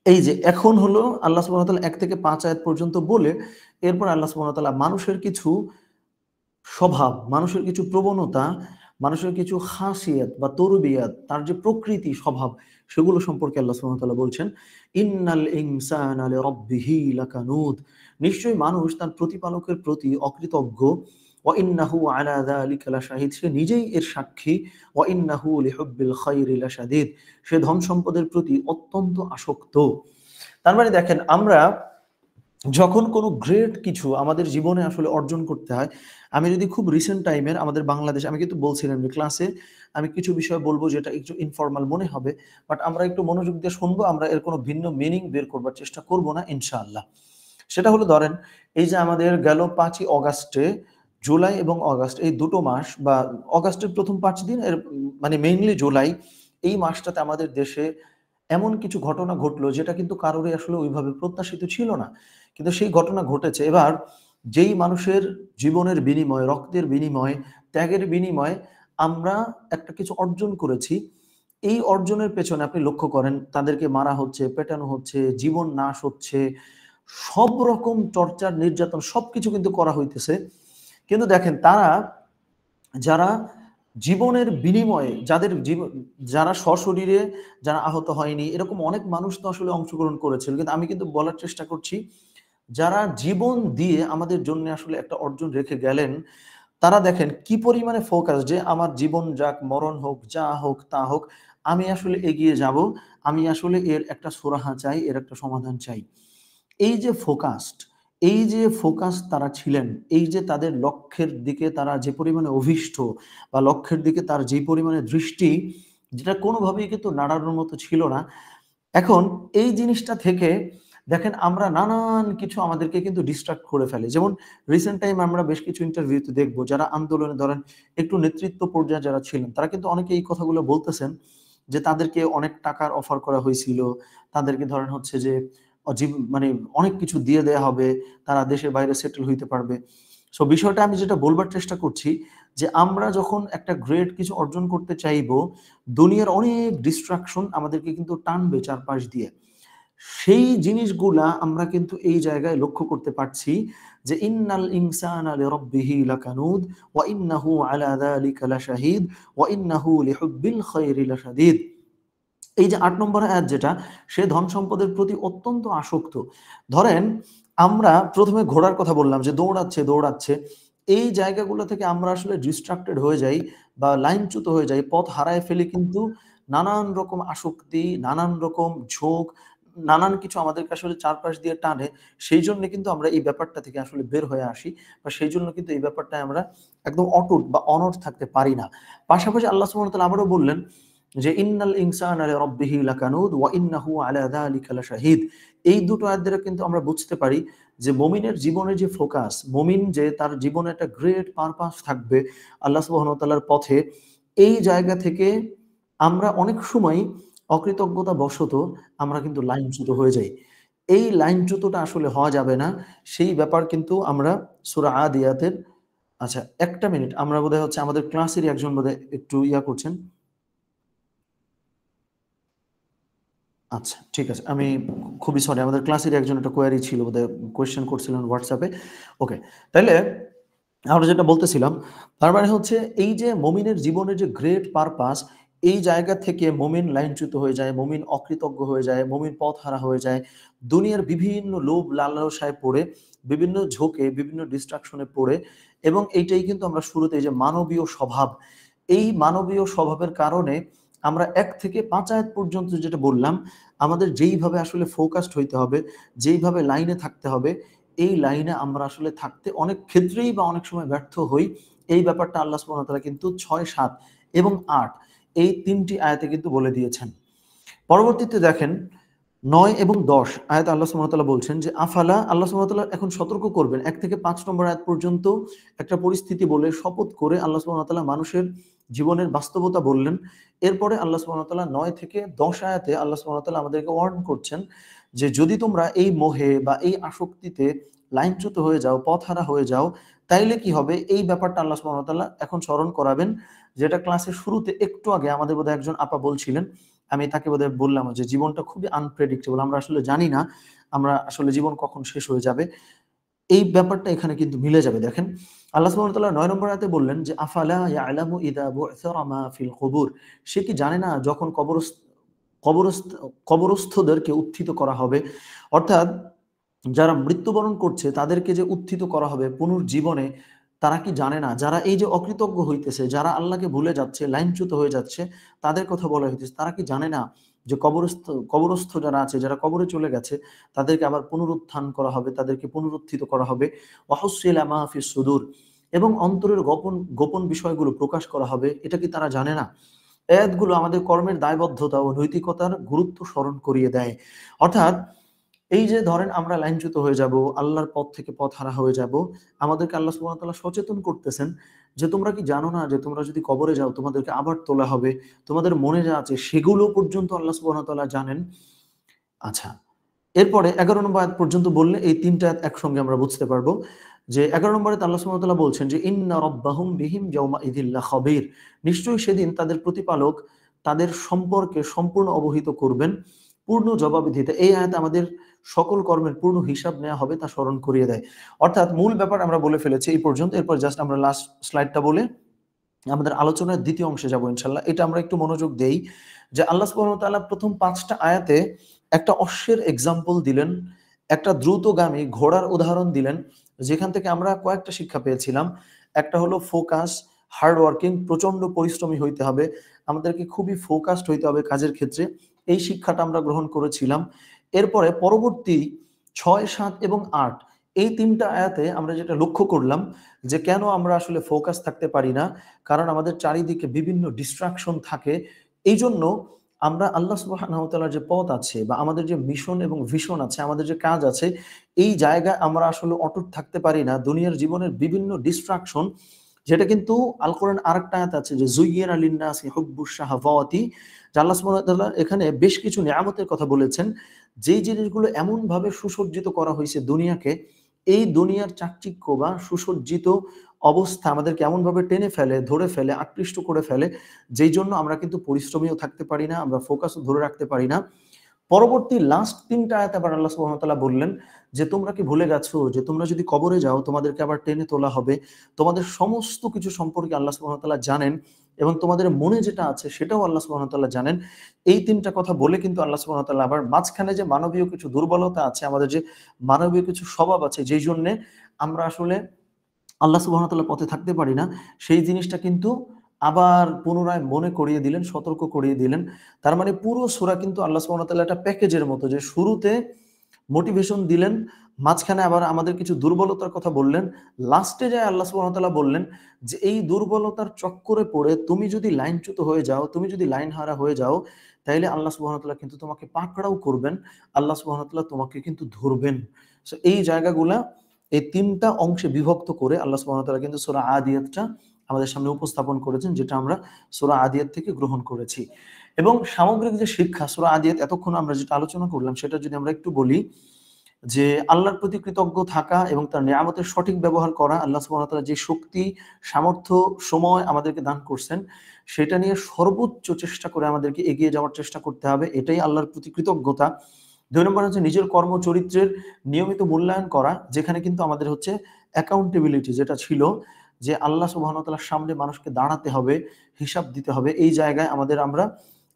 Speaker 1: এই যে এখন হলো আল্লাহ সুবহানাহু ওয়া তাআলা ১ থেকে ৫ আয়াত পর্যন্ত বলে, এরপর আল্লাহ সুবহানাহু ওয়া তাআলা মানুষের কিছু স্বভাব, মানুষের কিছু প্রবণতা, মানুষের কিছু খাসিয়াত বা তরবিয়াত, তার যে প্রকৃতি স্বভাব, সেগুলো সম্পর্কে আল্লাহ সুবহানাহু ওয়া তাআলা বলছেন, ইন্নাল ইনসানা লিরাব্বিহি লাকানুদ। নিশ্চয়ই মানুষ তার প্রতিপালকের প্রতি অকৃতজ্ঞ। ওয়া ইন্নাহু আলা যালিকা লাশাহিদ। সে নিজেই এর সাক্ষী। ওয়া ইন্নাহু লিহুব্বিল খায়রি লাশাদীদ। সে ধন সম্পদের প্রতি অত্যন্ত আসক্ত। তার মানে দেখেন, আমরা যখন কোনো গ্রেট কিছু আমাদের জীবনে আসলে অর্জন করতে হয়, আমি যদি খুব রিসেন্ট টাইমের আমাদের বাংলাদেশে, আমি কিন্তু বলছিলাম যে ক্লাসে আমি কিছু বিষয় বলবো যেটা একটু ইনফর্মাল মনে হবে, বাট আমরা একটু মনোযোগ দিয়ে শুনবো, আমরা এর কোনো ভিন্ন মিনিং বের করবার চেষ্টা করব না ইনশাআল্লাহ। সেটা হলো ধরেন, এই যে আমাদের গেল ৫ই অগাস্টে, জুলাই এবং অগাস্ট এই দুটো মাস, বা অগাস্টের প্রথম ৫ দিন, এর মানে মেইনলি জুলাই, এই মাসটাতে আমাদের দেশে এমন কিছু ঘটনা ঘটলো যেটা কিন্তু কারোরই আসলে ওইভাবে প্রত্যাশিত ছিল না। কিন্তু সেই ঘটনা ঘটেছে। এবার যেই মানুষের জীবনের বিনিময়ে, রক্তের বিনিময়ে, ত্যাগের বিনিময়ে আমরা একটা কিছু অর্জন করেছি, এই অর্জনের পেছনে আপনি লক্ষ্য করেন তাদেরকে মারা হচ্ছে, পেটানো হচ্ছে, জীবন নাশ হচ্ছে, সব রকম টর্চার, নির্যাতন সবকিছু কিন্তু করা হইতেছে। কিন্তু দেখেন তারা, যারা জীবনের বিনিময়ে, যাদের জীবন, যারা সশরীরে, যারা আহত হয়নি, এরকম অনেক মানুষ তো আসলে অংশগ্রহণ করেছিল। কিন্তু আমি কিন্তু বলার চেষ্টা করছি, যারা জীবন দিয়ে আমাদের জন্য আসলে একটা অর্জন রেখে গেলেন, তারা দেখেন কি পরিমাণে ফোকাস, যে আমার জীবন যাক, মরণ হোক, যা হোক তা হোক, আমি আসলে এগিয়ে যাব, আমি আসলে এর একটা সুরাহা চাই, এর একটা সমাধান চাই। এই যে ফোকাসড, এই যে ফোকাস তারা ছিলেন, এই যে তাদের লক্ষ্যের দিকে তারা যে পরিমাণে অভিষ্ট, বা লক্ষ্যের দিকে তার যে পরিমাণে দৃষ্টি, যেটা কোনোভাবেই কিন্তু নাড়ানোর মতো ছিল না। এখন এই জিনিসটা থেকে দেখেন আমরা নানান কিছু আমাদেরকে কিন্তু ডিস্ট্রাক্ট করে ফেলে। যেমন রিসেন্ট টাইম আমরা বেশ কিছু ইন্টারভিউতে দেখব, যারা আন্দোলনে ধরেন একটু নেতৃত্ব পর্যায়ে যারা ছিলেন, তারা কিন্তু অনেকে এই কথাগুলো বলতেছেন যে তাদেরকে অনেক টাকার অফার করা হয়েছিল। তাদেরকে ধরেন হচ্ছে যে মানে অনেক কিছু দিয়ে দেয়া হবে, তারা দেশের বাইরে সেটেল হইতে পারবে। সো বিষয়টা আমি যেটা বলবার চেষ্টা করছি, যে আমরা যখন একটা গ্রেট কিছু অর্জন করতে চাইবো, দুনিয়ার অনেক ডিস্ট্রাকশন আমাদেরকে কিন্তু টানবে চারপাশ দিয়ে। সেই জিনিসগুলা আমরা কিন্তু এই জায়গায় লক্ষ্য করতে পারছি, যে ইন্নাল ইনসানা লিরাব্বিহি লাকানুদ ওয়া ইন্নাহু আলা যালিকা লাশাহিদ ওয়া ইন্নাহু লিহুব্বিল খায়রি লাশাদীদ। এই যে ৮ নম্বর আয়াত যেটা, সে ধন সম্পদের প্রতি অত্যন্ত আসক্ত। ধরেন আমরা ১ম এ ঘোড়ার কথা বললাম যে দৌড়াচ্ছে, দৌড়াচ্ছে। এই জায়গাগুলো থেকে আমরা আসলে ডিস্ট্রাক্টেড হয়ে যাই বা লাইনচ্যুত হয়ে যাই, পথ হারায় ফেলি কিন্তু নানান রকম আসক্তি, নানান রকম ঝোঁক, নানান কিছু আমাদেরকে আসলে চারপাশ দিয়ে টানে। সেইজন্য কিন্তু আমরা এই ব্যাপারটা থেকে আসলে বের হয়ে আসি, বা সেইজন্য কিন্তু এই ব্যাপারটায় আমরা একদম অটুট বা অনড় থাকতে পারি না। পাশাপাশি আল্লাহ সুবহানাহু ওয়া তাআলা আবারও বললেন যে ইন্নাল ইনসানা লিরাব্বিহি লাকানুদ ওয়া ইন্নাহু আলা যালিকা লাশাহিদ। এই দুটো আয়াত দ্বারা কিন্তু আমরা বুঝতে পারি যে মুমিনের জীবনে যে ফোকাস, মুমিন যে তার জীবনে একটা গ্রেট পারপাস থাকবে আল্লাহ সুবহানাহু ওয়া তাআলার পথে, এই জায়গা থেকে আমরা অনেক সময় অকৃতজ্ঞতা বশত আমরা কিন্তু লাইনচ্যুত হয়ে যাই। এই লাইনচ্যুতটা আসলে হওয়া যাবে না। সেই ব্যাপার কিন্তু আমরা সূরা আদিয়াতের, আচ্ছা ১ টা মিনিট, আমরা বোধহয় হচ্ছে আমাদের ক্লাসেরই একজন বোধহয় একটু করছেন। আচ্ছা, ঠিক আছে। আমি খুবই সরি, আমাদের ক্লাসেরই একজন একটা কোয়েরি ছিল বোধহয়, কোয়েশ্চেন করছিলেন হোয়াটসঅ্যাপে। ওকে। তাইলে আমরা যেটা বলতেছিলাম, তার মানে হচ্ছে এই যে মুমিনের জীবনের যে গ্রেট পারপাস, এই জায়গা থেকে মুমিন লাইনচ্যুত হয়ে যায়, মুমিন অকৃতজ্ঞ হয়ে যায়, মুমিন পথহারা হয়ে যায়। দুনিয়ার বিভিন্ন লোভ লালসায় পড়ে, বিভিন্ন ঝোঁকে, বিভিন্ন ডিস্ট্রাকশনে পড়ে, এবং এইটাই কিন্তু আমরা শুরুতে এই যে মানবীয় স্বভাব, এই মানবীয় স্বভাবের কারণে আমরা ১ থেকে ৫ আয়াত পর্যন্ত যেটা বললাম, আমাদের যেইভাবে আসলে ফোকাসড হইতে হবে, যেইভাবে লাইনে থাকতে হবে, এই লাইনে আমরা আসলে থাকতে অনেক ক্ষেত্রেই বা অনেক সময় ব্যর্থ হই। এই ব্যাপারটা আল্লাহ সুবহানাহু ওয়া তাআলা কিন্তু ৬, ৭ এবং ৮ এই ৩ টি আয়াতে কিন্তু বলে দিয়েছেন। পরবর্তীতে দেখেন ৯ এবং ১০ আয়াতে আল্লাহ সুবহানাহু ওয়া তাআলা বলছেন যে আফালা, আল্লাহ সুবহানাহু ওয়া তাআলা এখন সতর্ক করবেন। ১ থেকে ৫ নম্বর আয়াত পর্যন্ত একটা পরিস্থিতি বলে শপথ করে আল্লাহ সুবহানাহু ওয়া তাআলা মানুষের জীবনের বাস্তবতা বললেন। এরপরে আল্লাহ সুবহানাহু ওয়া তাআলা ৯ থেকে ১০ আয়াতে আল্লাহ সুবহানাহু ওয়া তাআলা আমাদেরকে ওয়ার্ন করছেন যে যদি তোমরা এই মোহে বা এই আসক্তিতে লাইনচ্যুত হয়ে যাও, পথহারা হয়ে যাও, তাইলে কি হবে? এই ব্যাপারটা আল্লাহ সুবহানাহু ওয়া তাআলা এখন স্মরণ করাবেন, যেটা ক্লাসের শুরুতে একটু আগে আমাদের বোধহয় একজন আপা বলছিলেন। আমি তাকে বোধহয় বললাম যে জীবনটা খুবই আনপ্রেডিক্টেবল। আমরা আসলে জানি না আমরা আসলে জীবন কখন শেষ হয়ে যাবে। এই ব্যাপারটা এখানে কিন্তু মিলে যাবে। দেখেন আল্লাহ সুবহানাহু ওয়া তাআলা ৯ নম্বর আয়াতে বললেন যে আফালা ইয়ালামু ইযা বু'থিরা মা ফিল কুবুর। সে কি জানে না যখন কবরস্থ কবরস্থদেরকে উত্থিত করা হবে, অর্থাৎ যারা মৃত্যুবরণ করছে তাদেরকে যে উত্থিত করা হবে পুনর্জীবনে, তারা কি জানে না? যারা এই যে অকৃতজ্ঞ হইতেছে, যারা আল্লাহকে ভুলে যাচ্ছে, লাইনচ্যুত হয়ে যাচ্ছে, তাদের কথা বলা হইতেছে। তারা কি জানে না যে কবরস্থ যারা আছে, যারা কবরে চলে গেছে, তাদেরকে আবার পুনরুত্থান করা হবে, তাদেরকে পুনরুত্থিত করা হবে। ওয়াহুসিলা মা ফিস সুদূর, এবং অন্তরের গোপন গোপন বিষয়গুলো প্রকাশ করা হবে। এটা কি তারা জানে না? আয়াতগুলো আমাদের কর্মের দায়বদ্ধতা ও নৈতিকতার গুরুত্ব স্মরণ করিয়ে দেয়। অর্থাৎ এই যে ধরেন আমরা লাইনচ্যুত হয়ে যাব, আল্লাহর পথ থেকে পথহারা হয়ে যাব, আমাদেরকে আল্লাহ সুবহানাহু ওয়া তাআলা সচেতন করতেছেন যে তোমরা কি জানো না যে তোমরা যদি কবরে যাও তোমাদেরকে আবার তোলা হবে। তোমাদের মনে যা আছে সেগুলো পর্যন্ত আল্লাহ সুবহানাহু ওয়া তাআলা জানেন। আচ্ছা, এরপরে ১১ নম্বর আয়াত পর্যন্ত বললে এই ৩ টা আয়াত একসঙ্গে আমরা বুঝতে পারবো যে ১১ নম্বরে আল্লাহ সুবহানাহু ওয়া তাআলা বলছেন যে ইন্না রাব্বাহুম বিহিম ইয়াউমা ইযিল লাখাবীর। নিশ্চয়ই সেদিন তাদের প্রতিপালক তাদের সম্পর্কে সম্পূর্ণ অবহিত করবেন, পূর্ণ জবাবদিহিতা। এই আয়াত আমাদের সকল কর্মের পূর্ণ হিসাব নেওয়া হবে তা স্মরণ করিয়ে দেয়। অর্থাৎ মূল ব্যাপার আমরা বলে ফেলেছি এই পর্যন্ত। এরপর জাস্ট আমরা লাস্ট স্লাইডটা বলে আমাদের আলোচনার দ্বিতীয় অংশে যাব ইনশাআল্লাহ। এটা আমরা একটু মনোযোগ দেই যে আল্লাহ সুবহানাহু ওয়া তাআলা প্রথম ৫ টা আয়াতে একটা অশ্বের এক্সাম্পল দিলেন, একটা দ্রুতগামী ঘোড়ার উদাহরণ দিলেন, যেখান থেকে আমরা কয়েকটা শিক্ষা পেয়েছিলাম। একটা হলো ফোকাস, হার্ড ওয়ার্কিং, প্রচন্ড পরিশ্রমী হইতে হবে, আমাদেরকে খুবই ফোকাসড হইতে হবে কাজের ক্ষেত্রে। এই শিক্ষাটা আমরা গ্রহণ করেছিলাম। এরপরে পরবর্তী ৬, ৭ এবং ৮ এই ৩ টা আয়াতে আমরা যেটা লক্ষ্য করলাম যে কেন আমরা আসলে ফোকাস থাকতে পারি না, কারণ আমাদের চারিদিকে বিভিন্ন ডিস্ট্রাকশন থাকে। এইজন্য আমরা আল্লাহ সুবহানাহু ওয়া তাআলার যে পথ আছে বা আমাদের যে মিশন এবং ভিশন আছে, আমাদের যে কাজ আছে, এই জায়গায় আমরা আসলে অটুট থাকতে পারি না। দুনিয়ার জীবনের বিভিন্ন ডিস্ট্রাকশন, যেটা কিন্তু আল কোরআন আরেকটা আয়াত আছে যে যুয়্যিনা লিন-নাসি হুব্বুশ শাহাওয়াতি, যে আল্লাহ সুবহানাহু ওয়া তাআলা এখানে বেশ কিছু নিয়ামতের কথা বলেছেন, যেই জিনিসগুলো এমনভাবে সুসজ্জিত করা হয়েছে দুনিয়াকে, এই দুনিয়ার চাকচিক্য বা সুসজ্জিত অবস্থা আমাদেরকে এমনভাবে টেনে ফেলে, ধরে ফেলে, আকৃষ্ট করে ফেলে, যেই জন্য আমরা কিন্তু পরিশ্রমীও থাকতে পারি না, আমরা ফোকাসও ধরে রাখতে পারি না। পরবর্তী লাস্ট ৩ টা আয়াতে আবার আল্লাহ সুবহানাহু ওয়া তাআলা বললেন যে তোমরা কি ভুলে গেছো যে তোমরা যদি কবরে যাও তোমাদেরকে আবার টেনে তোলা হবে। তোমাদের সমস্ত কিছু সম্পর্কে আল্লাহ সুবহানাহু ওয়া তাআলা জানেন, এবং তোমাদের মনে যেটা আছে সেটাও আল্লাহ সুবহানাহু ওয়া তাআলা জানেন। এই ৩ টা কথা বলে কিন্তু আল্লাহ সুবহানাহু ওয়া তাআলা আবার মাঝখানে যে মানবীয় কিছু দুর্বলতা আছে, আমাদের যে মানবীয় কিছু স্বভাব আছে, যেই জন্যে আমরা আসলে আল্লাহ সুবহানাহু ওয়া তাআলার পথে থাকতে পারি না, সেই জিনিসটা কিন্তু আবার পুনরায় মনে করিয়ে দিলেন, সতর্ক করিয়ে দিলেন। তার মানে পুরো সূরা কিন্তু আল্লাহ সুবহানাহু ওয়া তাআলা একটা প্যাকেজের মতো, যে শুরুতে মোটিভেশন দিলেন, মাঝখানে আবার আমাদের কিছু দুর্বলতার কথা বললেন, লাস্টে যায় আল্লাহ সুবহানাহু ওয়া তাআলা বললেন যে এই দুর্বলতার চক্করে পড়ে তুমি যদি লাইনচ্যুত হয়ে যাও, তুমি যদি লাইন হারা হয়ে যাও, তাইলে আল্লাহ সুবহানাহু ওয়া তাআলা কিন্তু তোমাকে পাকড়াও করবেন, আল্লাহ সুবহানাহু ওয়া তাআলা তোমাকে কিন্তু ধরবেন। সো এই জায়গাগুলা এই ৩টা অংশে বিভক্ত করে আল্লাহ সুবহানাহু ওয়া তাআলা কিন্তু সূরা আদিয়াতটা আমাদের সামনে উপস্থাপন করেছেন, যেটা আমরা সূরা আদিয়াত থেকে গ্রহণ করেছি। এবং সামগ্রিক যে শিক্ষা সূরা আদিয়াত এতক্ষণ আমরা যেটা আলোচনা করলাম, সেটা যদি আমরা একটু বলি যে আল্লাহর প্রতি কৃতজ্ঞ থাকা এবং তার নিয়ামতের সঠিক ব্যবহার করা, আল্লাহ সুবহানাহু ওয়া তাআলা যে শক্তি, সামর্থ্য, সময় আমাদেরকে দান করছেন, সেটা নিয়ে সর্বোচ্চ চেষ্টা করে আমাদেরকে এগিয়ে যাওয়ার চেষ্টা করতে হবে। এটাই আল্লাহর প্রতি কৃতজ্ঞতা। ২ নম্বর হচ্ছে নিজের কর্মচরিত্রের নিয়মিত মূল্যায়ন করা, যেখানে কিন্তু আমাদের হচ্ছে অ্যাকাউন্টেবিলিটি যেটা ছিল যে আল্লাহ সুবহানাহু ওয়া তাআলার সামনে মানুষকে দাঁড়াতে হবে, হিসাব দিতে হবে। এই জায়গায় আমরা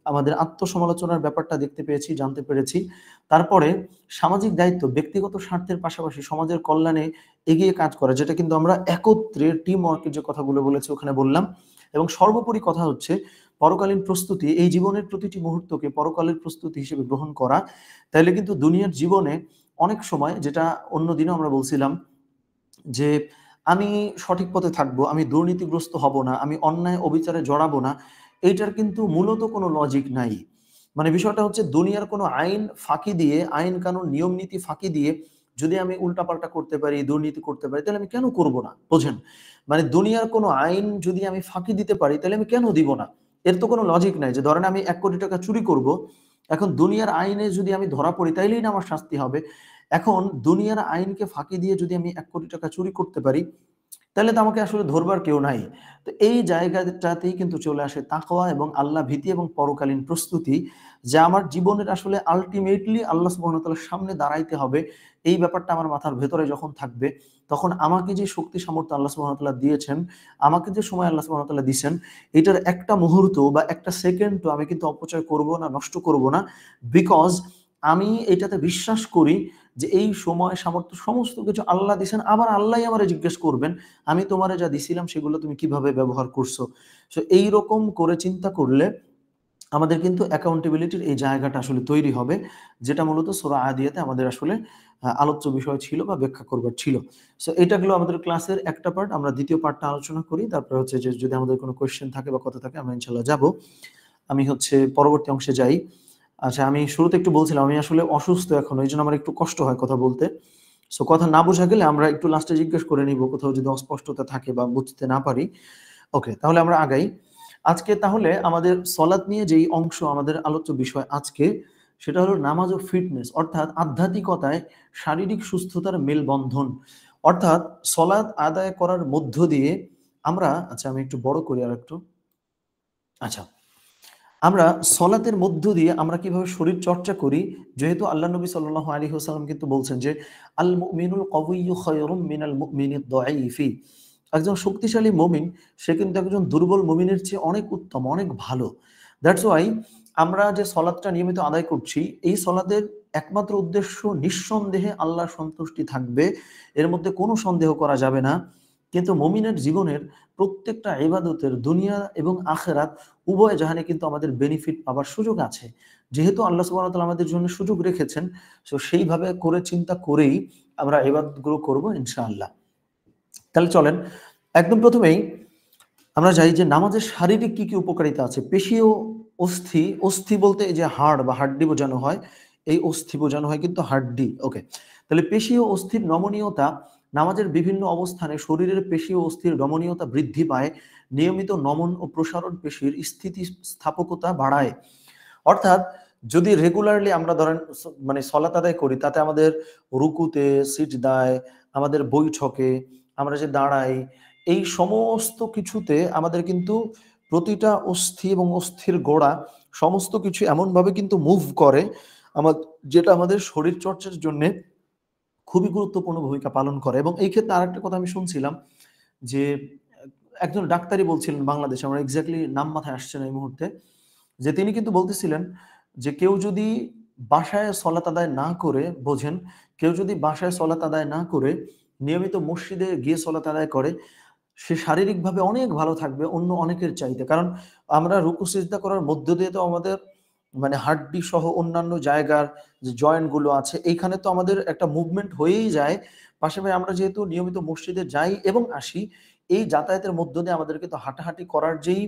Speaker 1: আমাদের আত্মসমালোচনার ব্যাপারটা দেখতে পেয়েছি, জানতে পেরেছি। তারপরে সামাজিক দায়িত্ব, ব্যক্তিগত স্বার্থের পাশাপাশি সমাজের কল্যাণে এগিয়ে কাজ করা, যেটা কিন্তু আমরা একত্রে টিম ওয়ার্কের যে কথাগুলো বলেছি ওখানে বললাম। এবং সর্বোপরি কথা হচ্ছে পরকালীন প্রস্তুতি, এই জীবনের প্রতিটি মুহূর্তকে পরকালের প্রস্তুতি হিসেবে গ্রহণ করা। তাইলে কিন্তু দুনিয়ার জীবনে অনেক সময়, যেটা অন্যদিনও আমরা বলছিলাম যে আমি সঠিক পথে থাকবো, আমি দুর্নীতিগ্রস্ত হব না, আমি অন্যায় অবিচারে জড়াবো না, এইটার কিন্তু মূলত কোনো লজিক নাই। মানে বিষয়টা হচ্ছে দুনিয়ার কোনো আইন ফাঁকি দিয়ে, আইন কানুন নিয়ম নীতি ফাঁকি দিয়ে যদি আমি উল্টাপাল্টা করতে পারি, দুর্নীতি করতে পারি, তাহলে আমি কেন করব না? বোঝেন? মানে দুনিয়ার কোনো আইন যদি আমি ফাঁকি দিতে পারি, তাহলে আমি কেন দিব না? এর তো কোনো লজিক নাই যে ধরেন আমি ১ কোটি টাকা চুরি করব, এখন দুনিয়ার আইনে যদি আমি ধরা পড়ি তাইলেই না আমার শাস্তি হবে। এখন দুনিয়ার আইনকে ফাঁকি দিয়ে যদি আমি ১ কোটি টাকা চুরি করতে পারি, তাহলে তো আমাকে আসলে ধরবার কেউ নাই। তো এই জায়গাটাতেই কিন্তু চলে আসে তাকওয়া এবং আল্লাহ ভীতি এবং পরকালীন প্রস্তুতি, যা আমার জীবনের আসলে আল্টিমেটলি আল্লাহ সুবহানাহু ওয়া তাআলার সামনে দাঁড়াইতে হবে। এই ব্যাপারটা আমার মাথার ভেতরে যখন থাকবে, তখন আমাকে যে শক্তি সামর্থ্য আল্লাহ সুবহানাহু ওয়া তাআলা দিয়েছেন, আমাকে যে সময় আল্লাহ সুবহানাহু ওয়া তাআলা দিছেন, এটার একটা মুহূর্ত বা একটা সেকেন্ডও আমি কিন্তু অপচয় করব না, নষ্ট করব না। বিকজ আমি এটাতে বিশ্বাস করি যে এই সময় সামর্থ্য সমস্ত কিছু আল্লাহ দিছেন, আবার আল্লাহই আমারে জিজ্ঞেস করবেন, আমি তোমারে যা দিছিলাম সেগুলো তুমি কিভাবে ব্যবহার করছো। সো এইরকম করে চিন্তা করলে আমাদের কিন্তু অ্যাকাউন্টেবিলিটির এই জায়গাটা আসলে তৈরি হবে, যেটা মূলত সূরা আদিয়াতে আমাদের আসলে আলোচ্য বিষয় ছিল বা ব্যাখ্যা করবার ছিল। সো এটা গেল আমাদের ক্লাসের একটা পার্ট। আমরা দ্বিতীয় পার্টটা আলোচনা করি। তারপরে হচ্ছে যে যদি আমাদের কোনো কোয়েশ্চেন থাকে বা কথা থাকে আমরা ইনশাআল্লাহ যাব। আমি হচ্ছে পরবর্তী অংশে যাই। আচ্ছা, আমি শুরুতে একটু বলছিলাম আমি আসলে অসুস্থ এখন, এইজন্য আমার একটু কষ্ট হয় কথা বলতে। সো কথা না বোঝা গেলে আমরা একটু লাস্টে জিজ্ঞেস করে নিব, কোথাও যদি অস্পষ্টতা থাকে বা বুঝতে না পারি। ওকে, তাহলে আমরা আগাই। আজকে তাহলে আমাদের সলাত নিয়ে যেই অংশ আমাদের আলোচ্য বিষয় আজকে, সেটা হলো নামাজ ও ফিটনেস, অর্থাৎ আধ্যাত্মিকতায় শারীরিক সুস্থতার মেলবন্ধন। অর্থাৎ সলাত আদায় করার মধ্য দিয়ে আমরা, আচ্ছা আমি একটু বড় করি আরেকটু। আচ্ছা, আমরা সলাতের মধ্য দিয়ে আমরা কিভাবে শরীর চর্চা করি, যেহেতু আল্লাহ নবী সাল্লাল্লাহু আলাইহি ওয়াসাল্লাম কিন্তু বলছেন যে আল মুমিনুল কওয়িয়্যু খায়রুম মিনাল মুমিনিদ দাঈফি। একজন শক্তিশালী মুমিন সে কিন্তু একজন দুর্বল মুমিনের চেয়ে অনেক উত্তম, অনেক ভালো। দ্যাটস ওয়াই আমরা যে সলাতটা নিয়মিত আদায় করছি, এই সলাতের একমাত্র উদ্দেশ্য নিঃসন্দেহে আল্লাহর সন্তুষ্টি থাকবে, এর মধ্যে কোনো সন্দেহ করা যাবে না। কিন্তু মুমিনের জীবনের প্রত্যেকটা ইবাদতের দুনিয়া এবং আখিরাত উভয় জাহানে কিন্তু আমাদের বেনিফিট পাবার সুযোগ আছে। যেহেতু আল্লাহ সুবহানাহু ওয়া তাআলা আমাদের জন্য সুযোগ রেখেছেন, সো সেইভাবে করে চিন্তা করেই আমরা ইবাদতগুলো করব ইনশাআল্লাহ। তাহলে চলেন একদম প্রথমেই আমরা যাই যে নামাজের শারীরিক কি কি উপকারিতা আছে। পেশি ও অস্থি, অস্থি বলতে এই যে হাড় বা হাড্ডি বোঝানো হয়, এই অস্থি বোঝানো হয় কিন্তু হাড্ডি। ওকে, তাহলে পেশি ও অস্থির নমনীয়তা, নামাজের বিভিন্ন অবস্থানে শরীরের পেশি ও অস্থির নমনীয়তা বৃদ্ধি পায়, নিয়মিত নমন ও প্রসারণ পেশির স্থিতি স্থাপকতা বাড়ায়। অর্থাৎ যদি রেগুলারলি আমরা ধরেন মানে সলাত আদায় করি, তাতে আমাদের রুকুতে, সিজদায়, আমাদের বৈঠকে, আমরা যে দাঁড়াই, এই সমস্ত কিছুতে আমাদের কিন্তু প্রতিটা অস্থি এবং অস্থির গোড়া সমস্ত কিছু এমনভাবে কিন্তু মুভ করে যেটা আমাদের শরীর চর্চার জন্য খুবই গুরুত্বপূর্ণ ভূমিকা পালন করে। এবং এই ক্ষেত্রে আরেকটা কথা আমি শুনছিলাম যে একজন ডাক্তারই বলছিলেন বাংলাদেশে, আমার এক্স্যাক্টলি নাম মাথায় আসছে না এই মুহূর্তে, যে তিনি কিন্তু বলতেছিলেন যে কেউ যদি বাসায় সলাত আদায় না করে, বোঝেন, কেউ যদি বাসায় সলাত আদায় না করে নিয়মিত মসজিদে গিয়ে সলাত আদায় করে, সে শারীরিকভাবে অনেক ভালো থাকবে অন্য অনেকের চাইতে। কারণ আমরা রুকু সিজদা করার মধ্য দিয়ে তো আমাদের মানে হাড্ডি সহ অন্যান্য জায়গার যে জয়েন্ট গুলো আছে এইখানে তো আমাদের একটা মুভমেন্ট হয়েই যায়। পাশাপাশি আমরা যেহেতু নিয়মিত মসজিদে যাই এবং আসি, এই যাতায়াতের মধ্য দিয়ে আমাদেরকে তো হাঁটাহাঁটি করার যেই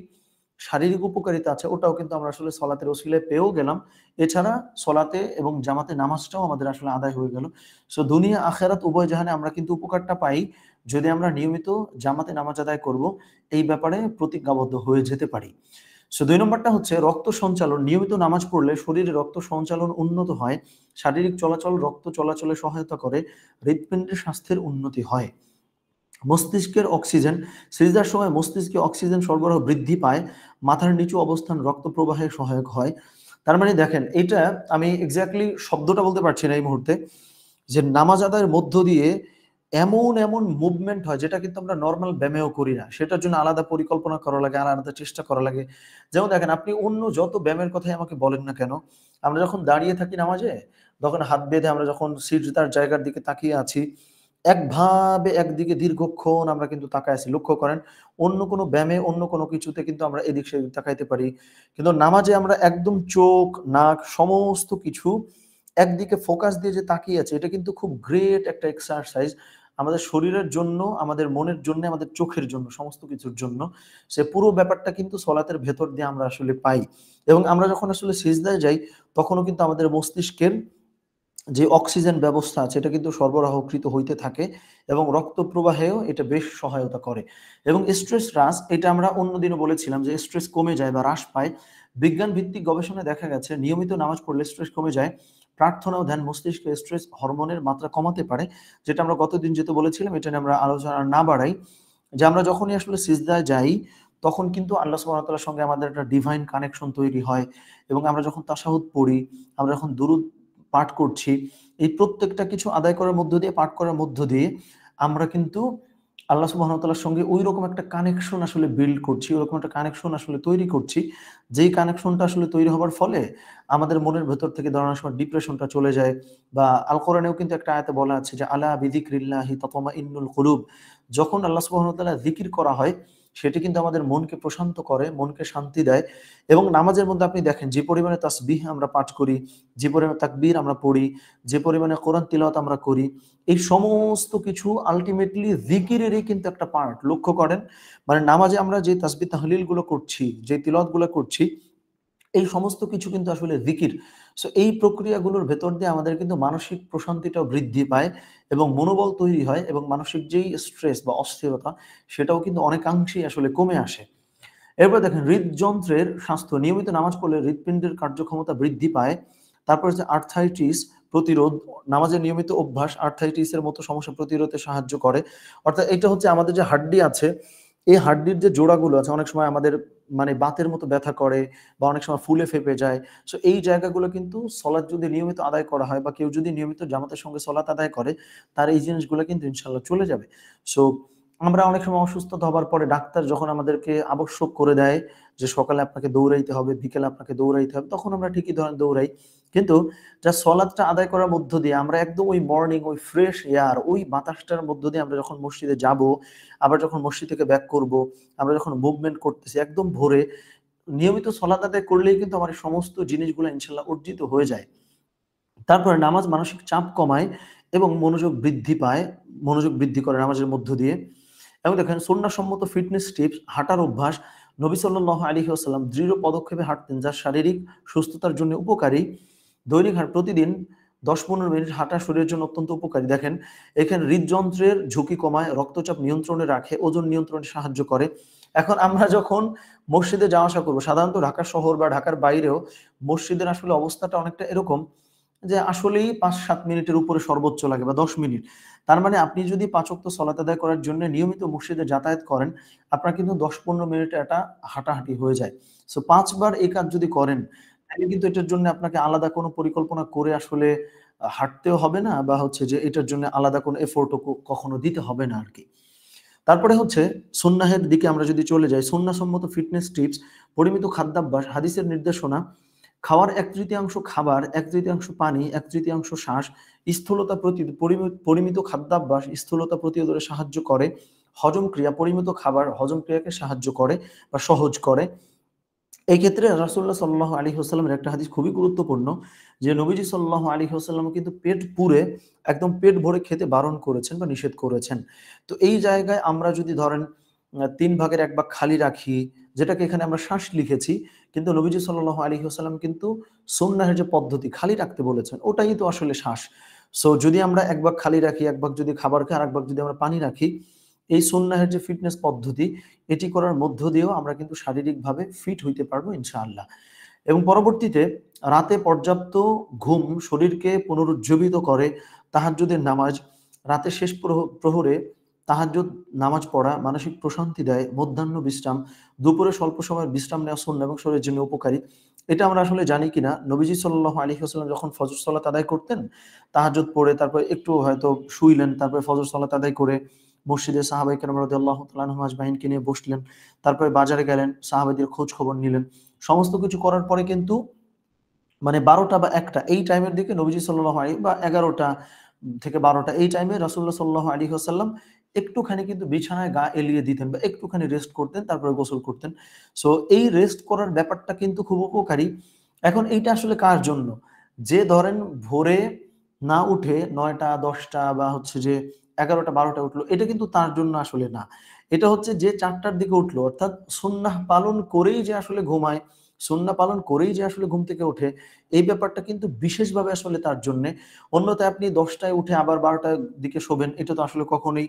Speaker 1: শারীরিক উপকারিতা আছে ওটাও কিন্তু আমরা আসলে সলাতের ওসিলায় পেয়েও গেলাম। এছাড়া সলাতে এবং জামাতে নামাজটাও আমাদের আসলে আদায় হয়ে গেল। সো দুনিয়া আখেরাত উভয় জাহানে আমরা কিন্তু উপকারটা পাই যদি আমরা নিয়মিত জামাতে নামাজ আদায় করব, এই ব্যাপারে প্রতিজ্ঞাবদ্ধ হয়ে যেতে পারি। সো ২ নম্বরটা হচ্ছে রক্ত সঞ্চালন। নিয়মিত নামাজ পড়লে শরীরে রক্ত সঞ্চালন উন্নত হয়, শারীরিক চলাচল রক্ত চলাচলে সহায়তা করে, হৃৎপিণ্ডের স্বাস্থ্যের উন্নতি হয়। মস্তিষ্কের অক্সিজেন, সিজদার সময় মস্তিষ্কে অক্সিজেন সরবরাহ বৃদ্ধি পায়, মাথার নিচু অবস্থান রক্ত প্রবাহে সহায়ক হয়। তার মানে দেখেন এইটা আমি এক্স্যাক্টলি শব্দটা বলতে পারছি না এই মুহূর্তে, যে নামাজ আদায়ের মধ্য দিয়ে এমন এমন মুভমেন্ট হয় যেটা কিন্তু আমরা নর্মাল ব্যায়ামেও করি না। সেটার জন্য আলাদা পরিকল্পনা করা লাগে, আলাদা চেষ্টা করা লাগে। যেমন দেখেন আপনি অন্য যত ব্যায়ামের কথাই আমাকে বলেন না কেন, আমরা যখন দাঁড়িয়ে থাকি নামাজে, তখন হাত বেঁধে আমরা যখন সিজদার জায়গার দিকে তাকিয়ে আছি, একভাবে একদিকে দীর্ঘক্ষণ আমরা কিন্তু তাকায় আছি। লক্ষ্য করেন অন্য কোনো ব্যায়ামে অন্য কোনো কিছুতে কিন্তু আমরা এদিক সেদিক তাকাইতে পারি। কিন্তু নামাজে আমরা একদম চোখ, নাক সমস্ত কিছু একদিকে ফোকাস দিয়ে যে তাকিয়ে আছে, এটা কিন্তু খুব গ্রেট একটা এক্সারসাইজ আমাদের শরীরের জন্য, আমাদের মনের জন্য, আমাদের চোখের জন্য, সমস্ত কিছুর জন্য। সে পুরো ব্যাপারটা কিন্তু সলাতের ভেতর দিয়ে আমরা আসলে পাই। এবং আমরা যখন আসলে সিজদায় যাই তখনও কিন্তু আমাদের মস্তিষ্কের যে অক্সিজেন ব্যবস্থা আছে এটা কিন্তু সরবরাহকৃত হইতে থাকে এবং রক্ত প্রবাহেও এটা বেশ সহায়তা করে। এবং স্ট্রেস হ্রাস, এটা আমরা অন্যদিনও বলেছিলাম যে স্ট্রেস কমে যায় বা হ্রাস পায়। বিজ্ঞান ভিত্তিক গবেষণায় দেখা গেছে নিয়মিত নামাজ পড়লে স্ট্রেস কমে যায়। প্রার্থনা ও ধ্যান মস্তিষ্কে স্ট্রেস হরমোনের মাত্রা কমাতে পারে, যেটা আমরা গতদিন যেহেতু বলেছিলাম এটা নিয়ে আমরা আলোচনা না বাড়াই, যে আমরা যখনই আসলে সিজদায় যাই তখন কিন্তু আল্লাহ সুবহানাহু ওয়া তাআলার সঙ্গে আমাদের একটা ডিভাইন কানেকশন তৈরি হয়। এবং আমরা যখন তাশাহুদ পড়ি, আমরা যখন দুরূদ পাঠ করছি, এই প্রত্যেকটা কিছু আদায় করার মধ্য দিয়ে, পাঠ করার মধ্য দিয়ে আমরা কিন্তু আল্লাহ সুবহানাহু ওয়া তাআলার সঙ্গে ঐরকম একটা কানেকশন আসলে বিল্ড করছি, ওরকম একটা কানেকশন আসলে তৈরি করছি, যেই কানেকশনটা আসলে তৈরি হবার ফলে আমাদের মনের ভেতর থেকে ধরেন অনেক সময় ডিপ্রেশনটা চলে যায়। বা আল কোরআনেও কিন্তু একটা আয়াতে বলা আছে যে আলা বিযিকরিল্লাহি তাতমাইন্নুল কুলুব। যখন আল্লাহ সুবহানাহু ওয়া তাআলা যিকির করা হয় সেটি কিন্তু আমাদের মনকে প্রশান্ত করে, মনকে শান্তি দেয়। এবং নামাজের মধ্যে আপনি দেখেন যে পরিমাণে তাসবিহ আমরা পাঠ করি, যে পরিমাণে তাকবীর আমরা পড়ি, যে পরিমাণে কোরআন তিলাওয়াত আমরা করি, এই সমস্ত কিছু আল্টিমেটলি যিকিরেরই কিন্তু একটা পার্ট। লক্ষ্য করেন মানে নামাজে আমরা যে তাসবিহ তাহলিল গুলো করছি, যে তিলাওয়াত গুলো করছি, এই সমস্ত কিছু কিন্তু আসলে যিকির। সো এই প্রক্রিয়াগুলোর ভেতর দিয়ে আমাদের কিন্তু মানসিক প্রশান্তিটাও বৃদ্ধি পায় এবং মনোবল তৈরি হয় এবং মানসিক যেই স্ট্রেস বা অস্থিরতা সেটাও কিন্তু অনেকাংশেই আসলে কমে আসে। এরপর দেখেন হৃদযন্ত্রের স্বাস্থ্য। নিয়মিত নামাজ পড়লে হৃৎপিণ্ডের কার্যক্ষমতা বৃদ্ধি পায়। তারপর হচ্ছে আর্থ্রাইটিস প্রতিরোধ। নামাজের নিয়মিত অভ্যাস আর্থ্রাইটিসের মতো সমস্যা প্রতিরোধে সাহায্য করে। অর্থাৎ এটা হচ্ছে আমাদের যে হাড্ডি আছে, এই হাড্ডির যে জোড়াগুলো আছে অনেক সময় আমাদের মানে বাতের মতো ব্যথা করে বা অনেক সময় ফুলে ফেঁপে যায়। সো এই জায়গাগুলো কিন্তু সলাৎ যদি নিয়মিত আদায় করা হয় বা কেউ যদি নিয়মিত জামাতের সঙ্গে সলাৎ আদায় করে, তার এই জিনিসগুলো কিন্তু ইনশাআল্লাহ চলে যাবে। সো আমরা অনেক সময় অসুস্থতা হবার পরে ডাক্তার যখন আমাদেরকে আবশ্যক করে দেয় যে সকালে আপনাকে দৌড়াইতে হবে, বিকেলে আপনাকে দৌড়াইতে হবে, তখন আমরা ঠিকই ধরেন দৌড়াই। কিন্তু যা সলাৎটা আদায় করার মধ্য দিয়ে আমরা একদম ওই মর্নিং ওই ফ্রেশ এয়ার, ওই বাতাসটার মধ্য দিয়ে আমরা যখন মসজিদে যাব, আবার যখন মসজিদ থেকে ব্যাক করব, আমরা যখন মুভমেন্ট করতেছি একদম ভোরে, নিয়মিত সলাৎ আদায় করলেই কিন্তু আমার এই সমস্ত জিনিসগুলো ইনশাআল্লাহ অর্জিত হয়ে যায়। তারপরে নামাজ মানসিক চাপ কমায় এবং মনোযোগ বৃদ্ধি পায়, মনোযোগ বৃদ্ধি করে নামাজের মধ্য দিয়ে। এবং দেখেন সুন্নাহসম্মত ফিটনেস টিপস, হাঁটার অভ্যাস। নবী সাল্লাল্লাহু আলাইহি ওয়াসাল্লাম দৃঢ় পদক্ষেপে হাঁটতেন যা শারীরিক সুস্থতার জন্য উপকারী। দৈনিক প্রতিদিন ১০-১৫ মিনিট হাঁটা শরীরের জন্য অত্যন্ত উপকারী। দেখেন এখানে হৃদযন্ত্রের ঝুঁকি কমায়, রক্তচাপ নিয়ন্ত্রণে রাখে, ওজন নিয়ন্ত্রণে সাহায্য করে। এখন আমরা যখন মসজিদে যাওয়া আসা করবো, সাধারণত ঢাকা শহর বা ঢাকার বাইরেও মসজিদের আসলে অবস্থাটা অনেকটা এরকম যে আসলেই ৫-৭ মিনিটের উপরে সর্বোচ্চ লাগে বা ১০ মিনিট। তার মানে আপনি যদি ৫ ওয়াক্ত সলাত আদায় করার জন্য নিয়মিত মসজিদে যাতায়াত করেন, আপনার কিন্তু ১০-১৫ মিনিটে একটা হাঁটাহাঁটি হয়ে যায়। সো ৫ বার এই কাজ যদি করেন, তাহলে কিন্তু এটার জন্য আপনাকে আলাদা কোনো পরিকল্পনা করে আসলে হাঁটতেও হবে না বা হচ্ছে যে এটার জন্য আলাদা কোনো এফোর্টও কখনো দিতে হবে না আরকি। তারপরে হচ্ছে সুন্নাহের দিকে আমরা যদি চলে যাই, সুন্নাহসম্মত ফিটনেস টিপস, পরিমিত খাদ্যাভ্যাস, হাদিসের নির্দেশনা, খাওয়ার ১/৩ খাবার, ১/৩ পানি, ১/৩ শ্বাস, স্থূলতা পরিমিত খাদ্যাভ্যাস স্থূলতা প্রতিরোধে সাহায্য করে। হজম ক্রিয়া, পরিমিত খাবার হজম ক্রিয়াকে সাহায্য করে বা সহজ করে। এই ক্ষেত্রে রাসূলুল্লাহ সাল্লাল্লাহু আলাইহি ওয়াসাল্লামের একটা হাদিস খুবই গুরুত্বপূর্ণ, যে নবীজি সাল্লাল্লাহু আলাইহি ওয়াসাল্লাম কিন্তু পেট পুরে একদম পেট ভরে খেতে বারণ করেছেন বা নিষেধ করেছেন। তো এই জায়গায় আমরা যদি ধরেন ৩ ভাগের ১ ভাগ খালি রাখি, যেটাকে এখানে আমরা শ্বাস লিখেছি, কিন্তু নবীজি সাল্লাল্লাহু আলাইহি ওয়াসাল্লাম কিন্তু সুন্নাহের যে পদ্ধতি খালি রাখতে বলেছেন, ওটাই তো আসলে শ্বাস। সো যদি আমরা ১ ভাগ খালি রাখি, ১ ভাগ যদি খাবার খাই, আরেক ভাগ যদি আমরা পানি রাখি, এই সুন্নাহের যে ফিটনেস পদ্ধতি, এটি করার মধ্য দিয়েও আমরা কিন্তু শারীরিকভাবে ফিট হইতে পারবো ইনশাআল্লাহ। এবং পরবর্তীতে রাতে পর্যাপ্ত ঘুম শরীরকে পুনরুজ্জীবিত করে। তাহাজ্জুদের নামাজ, রাতের শেষ প্রহরে তাহাজ্জুদ নামাজ পড়া মানসিক প্রশান্তি দেয়। মধ্যাহ্ন বিশ্রাম, দুপুরে স্বল্প সময়ের বিশ্রাম নেওয়া সুন্নাহ এবং শরীরের জন্য উপকারী। এটা আমরা আসলে জানি কিনা, নবীজি সাল্লাল্লাহু আলাইহি ওয়াসাল্লাম যখন ফজর সালাত আদায় করতেন, তাহাজ্জুদ পড়ে তারপর একটু হয়তো শুইলেন, তারপরে ফজর সালাত আদায় করে মসজিদে সাহাবায়ে কেরাম রাদিয়াল্লাহু তাআলা আনহুম আজমাইনকে নিয়ে বসলেন। তারপরে বাজারে গেলেন, সাহাবাদের খোঁজ খবর নিলেন। সমস্ত কিছু করার পরে কিন্তু মানে ১২টা বা ১টা এই টাইমের দিকে নবীজি সাল্লাল্লাহু আলাইহি বা ১১টা থেকে ১২টা এই টাইমে রাসূলুল্লাহ সাল্লাল্লাহু আলাইহি ওয়াসাল্লাম একটুখানি কিন্তু বিছানায় গা এলিয়ে দিতেন বা একটুখানি রেস্ট করতেন, তারপরে গোসল করতেন। সো এই রেস্ট করার ব্যাপারটা কিন্তু খুব উপকারী। এখন এইটা আসলে কার জন্য? যে ধরেন ভোরে না উঠে ৯টা ১০টা বা হচ্ছে যে ১১টা ১২টা উঠলো, এটা কিন্তু তার জন্য আসলে না। এটা হচ্ছে যে ৪টার দিকে উঠলো, অর্থাৎ সুন্নাহ পালন করেই যে আসলে ঘুমায়, সুন্নাহ পালন করেই যে আসলে ঘুম থেকে ওঠে, এই ব্যাপারটা কিন্তু বিশেষভাবে আসলে তার জন্যে। অন্যথায় আপনি ১০টায় উঠে আবার ১২টার দিকে শোবেন, এটা তো আসলে কখনোই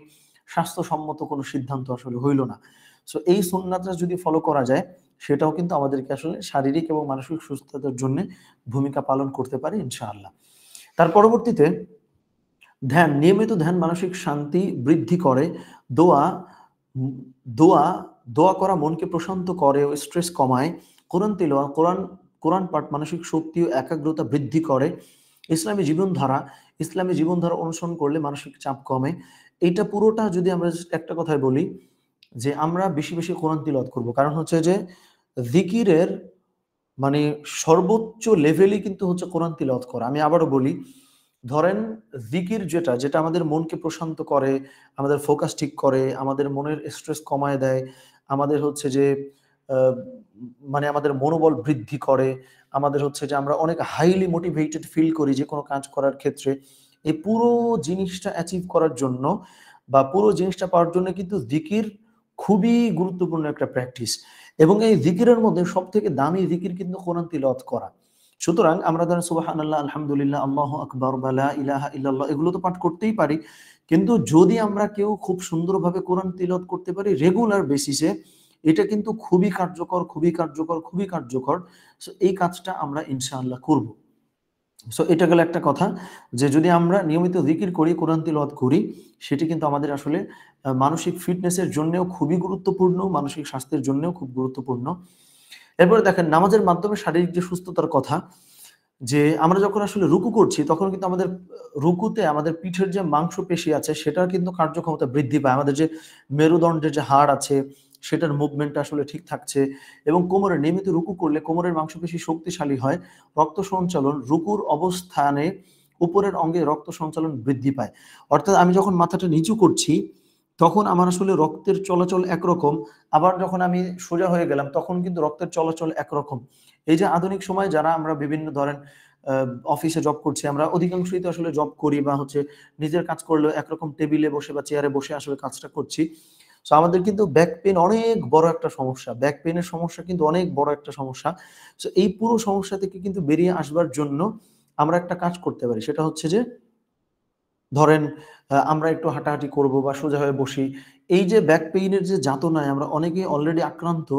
Speaker 1: স্বাস্থ্যসম্মত কোনো সিদ্ধান্ত আসলে হইল না। সো এই সুন্নাহটা যদি ফলো করা যায়, সেটাও কিন্তু আমাদেরকে আসলে শারীরিক এবং মানসিক সুস্থতার জন্যে ভূমিকা পালন করতে পারে ইনশাআল্লাহ। তার পরবর্তীতে ধ্যান, নিয়মিত ধ্যান মানসিক শান্তি বৃদ্ধি করে। দোয়া, উম দোয়া, দোয়া করা মনকে প্রশান্ত করে ও স্ট্রেস কমায়। কোরআন তিলাওয়াত, কোরআন পাঠ মানসিক শক্তি ও একাগ্রতা বৃদ্ধি করে। ইসলামী জীবনধারা, ইসলামী জীবনধারা অনুসরণ করলে মানসিক চাপ কমে। এইটা পুরোটা যদি আমরা জাস্ট একটা কথায় বলি, যে আমরা বেশি, বেশি কোরআন তিলাওয়াত করব। কারণ হচ্ছে যে যিকিরের মানে সর্বোচ্চ লেভেলই কিন্তু হচ্ছে কোরআন তিলাওয়াত করা। আমি আবারও বলি, ধরেন জিকির যেটা আমাদের মনকে প্রশান্ত করে, আমাদের ফোকাস ঠিক করে, আমাদের মনের স্ট্রেস কমায় দেয়, আমাদের হচ্ছে যে আ মানে আমাদের মনোবল বৃদ্ধি করে, আমাদের হচ্ছে যে আমরা অনেক হাইলি মোটিভেটেড ফিল করি যেকোনো কাজ করার ক্ষেত্রে। এই পুরো জিনিসটা অ্যাচিভ করার জন্য বা পুরো জিনিসটা পাওয়ার জন্য কিন্তু জিকির খুবই গুরুত্বপূর্ণ একটা প্র্যাকটিস। এবং এই জিকিরের মধ্যে সবথেকে দামি জিকির কিন্তু কোরআন তিলাওয়াত করা। সুতরাং আমরা ধরেন সুবহানাল্লাহ, আলহামদুলিল্লাহ, আল্লাহু আকবার বা লা ইলাহা ইল্লাল্লাহ এগুলো তো পাঠ করতেই পারি। কিন্তু যদি আমরা কেউ খুব সুন্দরভাবে কোরআন তিলাওয়াত করতে পারি রেগুলার বেসিসে, এটা কিন্তু খুবই কার্যকর, খুবই কার্যকর, খুবই কার্যকর। সো এই কাজটা আমরা ইনশাআল্লাহ করব। সো এটা গেল একটা কথা, যে যদি আমরা নিয়মিত জিকির করি, কোরআন তিলাওয়াত করি, সেটি কিন্তু আমাদের আসলে মানসিক ফিটনেসের জন্যেও খুবই গুরুত্বপূর্ণ, মানসিক স্বাস্থ্যের জন্যেও খুব গুরুত্বপূর্ণ। এরপরে দেখেন নামাজের মাধ্যমে শারীরিক যে সুস্থতার কথা, যে আমরা যখন আসলে রুকু করছি তখন কিন্তু আমাদের রুকুতে আমাদের পিঠের যে মাংসপেশি আছে সেটার কিন্তু কার্যক্ষমতা বৃদ্ধি পায়। আমাদের যে মেরুদণ্ডের যে হাড় আছে সেটার মুভমেন্ট আসলে ঠিক থাকছে, এবং কোমরে নিয়মিত রুকু করলে কোমরের মাংসপেশি শক্তিশালী হয়। রক্ত সঞ্চালন রুকুর অবস্থানে উপরের অঙ্গে রক্ত সঞ্চালন বৃদ্ধি পায়। অর্থাৎ আমি যখন মাথাটা নিচু করছি তখন আমার আসলে রক্তের চলাচল একরকম, আবার যখন আমি সোজা হয়ে গেলাম তখন কিন্তু রক্তের চলাচল একরকম। এই যে আধুনিক সময়ে যারা আমরা বিভিন্ন ধরেন অফিসে জব করছি, আমরা অধিকাংশই তো আসলে জব করি বা হচ্ছে নিজের কাজ করলেও একরকম টেবিলে বসে বা চেয়ারে বসে আসলে কাজটা করছি। সো আমাদের কিন্তু ব্যাক পেইন অনেক বড় একটা সমস্যা। ব্যাক পেইনের সমস্যা কিন্তু অনেক বড় একটা সমস্যা। সো এই পুরো সমস্যা থেকে কিন্তু বেরিয়ে আসবার জন্য আমরা একটা কাজ করতে পারি। সেটা হচ্ছে যে ধরেন আমরা একটু হাঁটাহাঁটি করব বা সোজা হয়ে বসি। এই যে ব্যাক পেইন এর যে যাতনায় আমরা অনেকেই অলরেডি আক্রান্ত।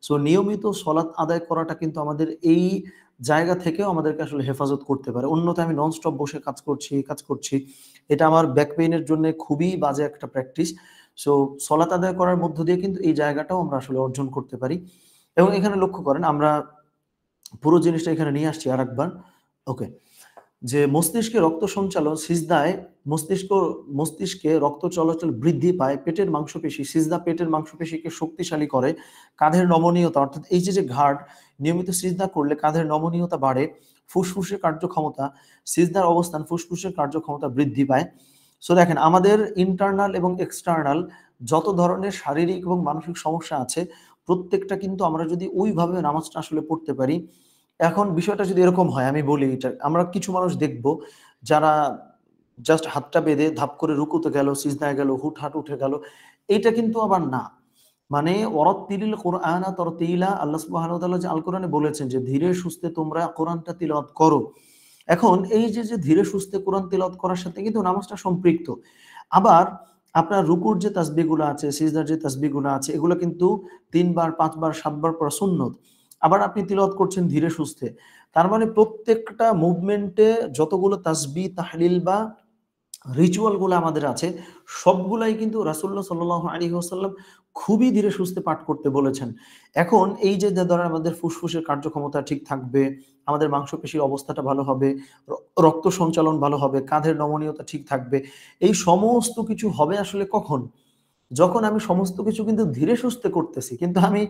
Speaker 1: সো নিয়মিত সলাত আদায় করাটা কিন্তু আমাদের এই জায়গা থেকেও আমাদেরকে আসলে হেফাজত করতে পারে। অন্যথায় আমি নন-স্টপ বসে কাজ করছি। এটা আমার ব্যাক পেইন এর জন্য খুবই বাজে একটা প্র্যাকটিস। সো সলাত আদায় করার মধ্য দিয়ে কিন্তু এই জায়গাটাও আমরা আসলে অর্জন করতে পারি। এবং এখানে লক্ষ্য করেন আমরা পুরো জিনিসটা এখানে নিয়ে আসছি আরেকবার। ওকে। যে মস্তিষ্কে রক্ত সঞ্চালন সিজদায় মস্তিষ্ক মস্তিষ্কে রক্ত চলাচল বৃদ্ধি পায়, পেটের মাংসপেশি সিজদা পেটের মাংসপেশিকে শক্তিশালী করে, কাঁধের নমনীয়তা অর্থাৎ এই যে ঘাড় নিয়মিত সিজদা করলে কাঁধের নমনীয়তা বাড়ে, ফুসফুসের কার্যক্ষমতা সিজদার অবস্থান ফুসফুসের কার্যক্ষমতা বৃদ্ধি পায়। সো দেখেন আমাদের ইন্টারনাল এবং এক্সটার্নাল যত ধরনের শারীরিক এবং মানসিক সমস্যা আছে প্রত্যেকটা কিন্তু আমরা যদি ওইভাবে নামাজটা আসলে পড়তে পারি। এখন বিষয়টা যদি এরকম হয়, আমি বলি এটা, আমরা কিছু মানুষ দেখব যারা জাস্ট হাতটা বেঁধে ধাপ করে রুকুতে গেল, সিজদায় গেল, হুটহাট উঠে গেল। এইটা কিন্তু আবার না। মানে ওয়ারাত্তিলিল কুরআনা তারতিলা, আল্লাহ সুবহানাহু ওয়া তাআলা যে আল কোরআনে বলেছেন যে ধীরে সুস্থে তোমরা কোরআনটা তিলাওয়াত করো। এখন এই যে ধীরে সুস্থে কোরআন তিলাওয়াত করার সাথে কিন্তু নামাজটা সম্পৃক্ত। আবার আপনার রুকুর যে তাসবিহগুলো আছে, সিজদার যে তাসবিহগুলো আছে, এগুলো কিন্তু ৩ বার, ৫ বার, ৭ বার পড়া সুন্নত। আবার আপনি তিলাওয়াত করছেন ধীরে সুস্থে। তার মানে প্রত্যেকটা মুভমেন্টে যতগুলো তাসবিহ, তাহলিল বা রিচুয়াল গুলো আমাদের আছে সবগুলাই কিন্তু রাসূলুল্লাহ সাল্লাল্লাহু আলাইহি ওয়াসাল্লাম খুবই ধীরে সুস্থে পাঠ করতে বলেছেন। এখন এই যে ধরেন আমাদের ফুসফুসের কার্যক্ষমতা ঠিক থাকবে, আমাদের মাংসপেশির অবস্থাটা ভালো হবে, রক্ত সঞ্চালন ভালো হবে, কাঁধের নমনীয়তা ঠিক থাকবে। এই সমস্ত কিছু হবে আসলে কখন? যখন আমি সমস্ত কিছু কিন্তু ধীরে সুস্থে করতেছি। কিন্তু আমি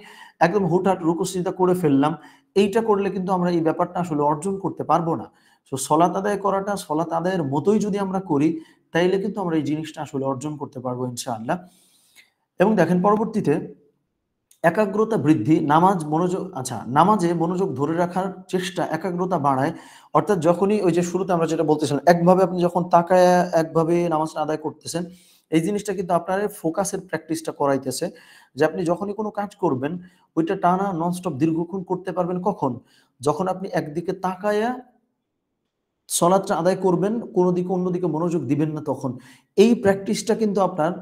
Speaker 1: একদম হুটহাট রুকু সিজদা করে ফেললাম। এইটা করলে কিন্তু আমরা এই ব্যাপারটা আসলে অর্জন করতে পারবো না। সো সলাত আদায় করাটা সলাত আদায়ের মতোই যদি আমরা করি, তাইলে কিন্তু আমরা এই জিনিসটা আসলে অর্জন করতে পারবো ইনশাআল্লাহ। এবং দেখেন পরবর্তীতে একাগ্রতা বৃদ্ধি, নামাজ মনোযোগ, আচ্ছা নামাজে মনোযোগ ধরে রাখার চেষ্টা একাগ্রতা বাড়ায়। অর্থাৎ যখনই ওই যে শুরুতে আমরা যেটা বলতেছিলাম, একভাবে আপনি যখন তাকায়া একভাবে নামাজটা আদায় করতেছেন, এই জিনিসটা কিন্তু আপনার ফোকাসের প্র্যাকটিসটা করাইতেছে। যে আপনি যখনই কোনো কাজ করবেন, ওইটা টানা ননস্টপ দীর্ঘক্ষণ করতে পারবেন কখন? যখন আপনি একদিকে তাকায়া সলাৎটা আদায় করবেন, কোনো দিকে অন্যদিকে মনোযোগ দিবেন না তখন। এই প্র্যাকটিসটা কিন্তু আপনার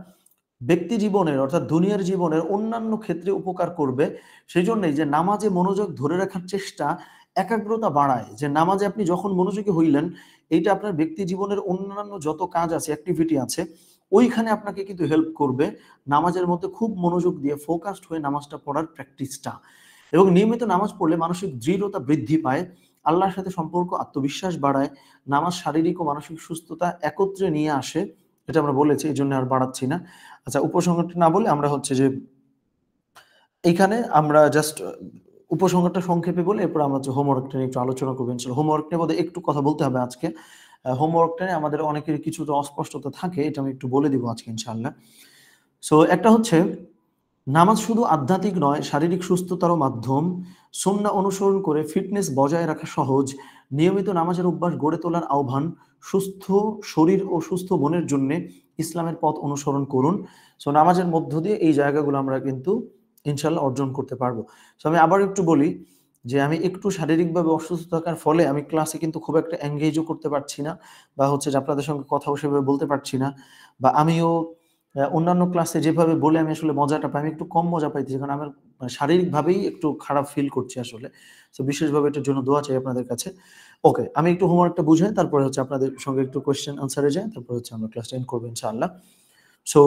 Speaker 1: ব্যক্তি জীবনের অর্থাৎ দুনিয়ার জীবনের অন্যান্য ক্ষেত্রে উপকার করবে। সেজন্যই যে নামাজে মনোযোগ ধরে রাখার চেষ্টা একাগ্রতা বাড়ায়। যে নামাজে আপনি যখন মনোযোগী হইলেন, এইটা আপনার ব্যক্তি জীবনের অন্যান্য যত কাজ আছে, অ্যাক্টিভিটি আছে, ওইখানে আপনাকে কিন্তু হেল্প করবে নামাজের মধ্যে খুব মনোযোগ দিয়ে ফোকাসড হয়ে নামাজটা পড়ার প্র্যাকটিসটা। এবং নিয়মিত নামাজ পড়লে মানসিক দৃঢ়তা বৃদ্ধি পায়, আল্লাহর সাথে সম্পর্ক, আত্মবিশ্বাস বাড়ায়। নামাজ শারীরিক ও মানসিক সুস্থতা একত্রে নিয়ে আসে। এটা আমরা বলেছি, এই জন্য আর বাড়াচ্ছি না। আচ্ছা, উপসংহারটা না বলে আমরা হচ্ছে যে এইখানে আমরা জাস্ট উপসংহারটা সংক্ষেপে বলে এরপর আমরা হচ্ছে হোমওয়ার্কটা নিয়ে একটু আলোচনা করবো ইনশাআল্লাহ। হোমওয়ার্ক নিয়ে বোধহয় একটু কথা বলতে হবে আজকে। হোমওয়ার্কটা নিয়ে আমাদের অনেকের কিছুটা অস্পষ্টতা থাকে, এটা আমি একটু বলে দিব আজকে ইনশাআল্লাহ। সো একটা হচ্ছে, নামাজ শুধু আধ্যাত্মিক নয়, শারীরিক সুস্থতারও মাধ্যম। সুন্নাহ অনুসরণ করে ফিটনেস বজায় রাখা সহজ। নিয়মিত নামাজের অভ্যাস গড়ে তোলার আহ্বান। সুস্থ শরীর ও সুস্থ মনের জন্য ইসলামের পথ অনুসরণ করুন। সো নামাজের মধ্য দিয়ে এই জায়গাগুলো আমরা কিন্তু ইনশাল্লাহ অর্জন করতে পারবো। সো আমি আবার একটু বলি যে আমি একটু শারীরিকভাবে অসুস্থ থাকার ফলে আমি ক্লাসে কিন্তু খুব একটা এঙ্গেজও করতে পারছি না, বা হচ্ছে যে আপনাদের সঙ্গে কথাও সেভাবে বলতে পারছি না, বা আমিও অন্যান্য ক্লাসে যেভাবে বলে আমি আসলে মজাটা পাই, আমি একটু কম মজা পাইতেছি, কারণ আমার শারীরিকভাবেই একটু খারাপ ফিল করছি আসলে। তো বিশেষভাবে এটার জন্য দোয়া চাই আপনাদের কাছে। ওকে, আমি একটু হোমওয়ার্কটা বুঝাই, তারপরে হচ্ছে আপনাদের সঙ্গে একটু কোয়েশ্চেন আনসারে যাই, তারপর হচ্ছে আমরা ক্লাসটা এন্ড করবো ইনশাআল্লাহ। সো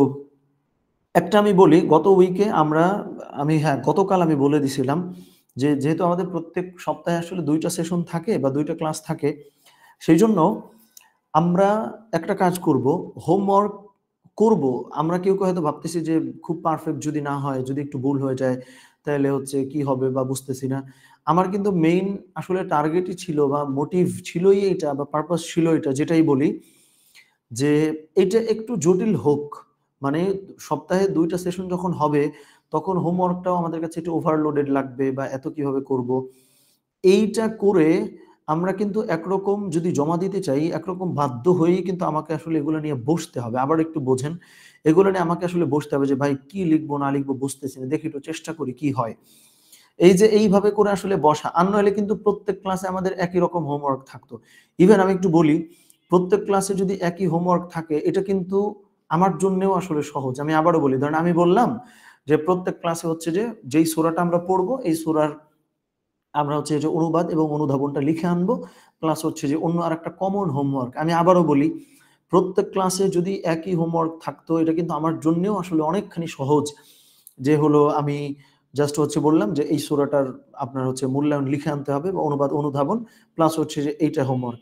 Speaker 1: একটা আমি বলি, গত উইকে হ্যাঁ, গতকাল আমি বলে দিছিলাম যে যেহেতু আমাদের প্রত্যেক সপ্তাহে আসলে ২টা সেশন থাকে বা ২টা ক্লাস থাকে, সেইজন্য আমরা একটা কাজ করব, হোমওয়ার্ক করব। আমরা কেউ হয়তো ভাবতেছি যে খুব পারফেক্ট যদি না হয়, যদি একটু ভুল হয়ে যায়, তাহলে হচ্ছে কি হবে বা বুঝতেছি না। আমার কিন্তু মেইন আসলে টার্গেটই ছিল বা মোটিভ ছিলই এটা, বা পারপাস ছিল এটা, যেটাই বলি যে এটা একটু জটিল হোক। মানে সপ্তাহে ২টা সেশন যখন হবে, তখন হোমওয়ার্কটাও আমাদের কাছে একটু ওভারলোডেড লাগবে, বা এত কিভাবে করব। এইটা করে আমরা কিন্তু একরকম যদি জমা দিতে চাই, একরকম বাধ্য হয়েই কিন্তু আমাকে আসলে এগুলো নিয়ে বসতে হবে। আবার একটু বোঝেন, এগুলো নিয়ে আমাকে আসলে বসতে হবে যে ভাই কি লিখবো না লিখবো বুঝতেছি না, দেখি একটু চেষ্টা করি কি হয়। এই যে এইভাবে করে আসলে বসা, আর নইলে কিন্তু প্রত্যেক ক্লাসে আমাদের একই রকম হোমওয়ার্ক থাকতো। ইভেন আমি একটু বলি, প্রত্যেক ক্লাসে যদি একই হোমওয়ার্ক থাকে, এটা কিন্তু আমার জন্যও আসলে সহজ। আমি আবারও বলি, ধরেন আমি বললাম যে প্রত্যেক ক্লাসে হচ্ছে যে যেই সূরাটা আমরা পড়বো, এই সূরার আমরা হচ্ছে যে অনুবাদ এবং অনুধাবনটা লিখে আনবো, প্লাস হচ্ছে যে অন্য আরেকটা কমন হোমওয়ার্ক। আমি আবারও বলি, প্রত্যেক ক্লাসে যদি একই হোমওয়ার্ক থাকতো, এটা কিন্তু আমার জন্যও আসলে অনেকখানি সহজ। যে হলো আমি জাস্ট হচ্ছে বললাম যে এই সূরাটার আপনার হচ্ছে মূল্যায়ন লিখে আনতে হবে, বা অনুবাদ অনুধাবন, প্লাস হচ্ছে যে এইটা হোমওয়ার্ক।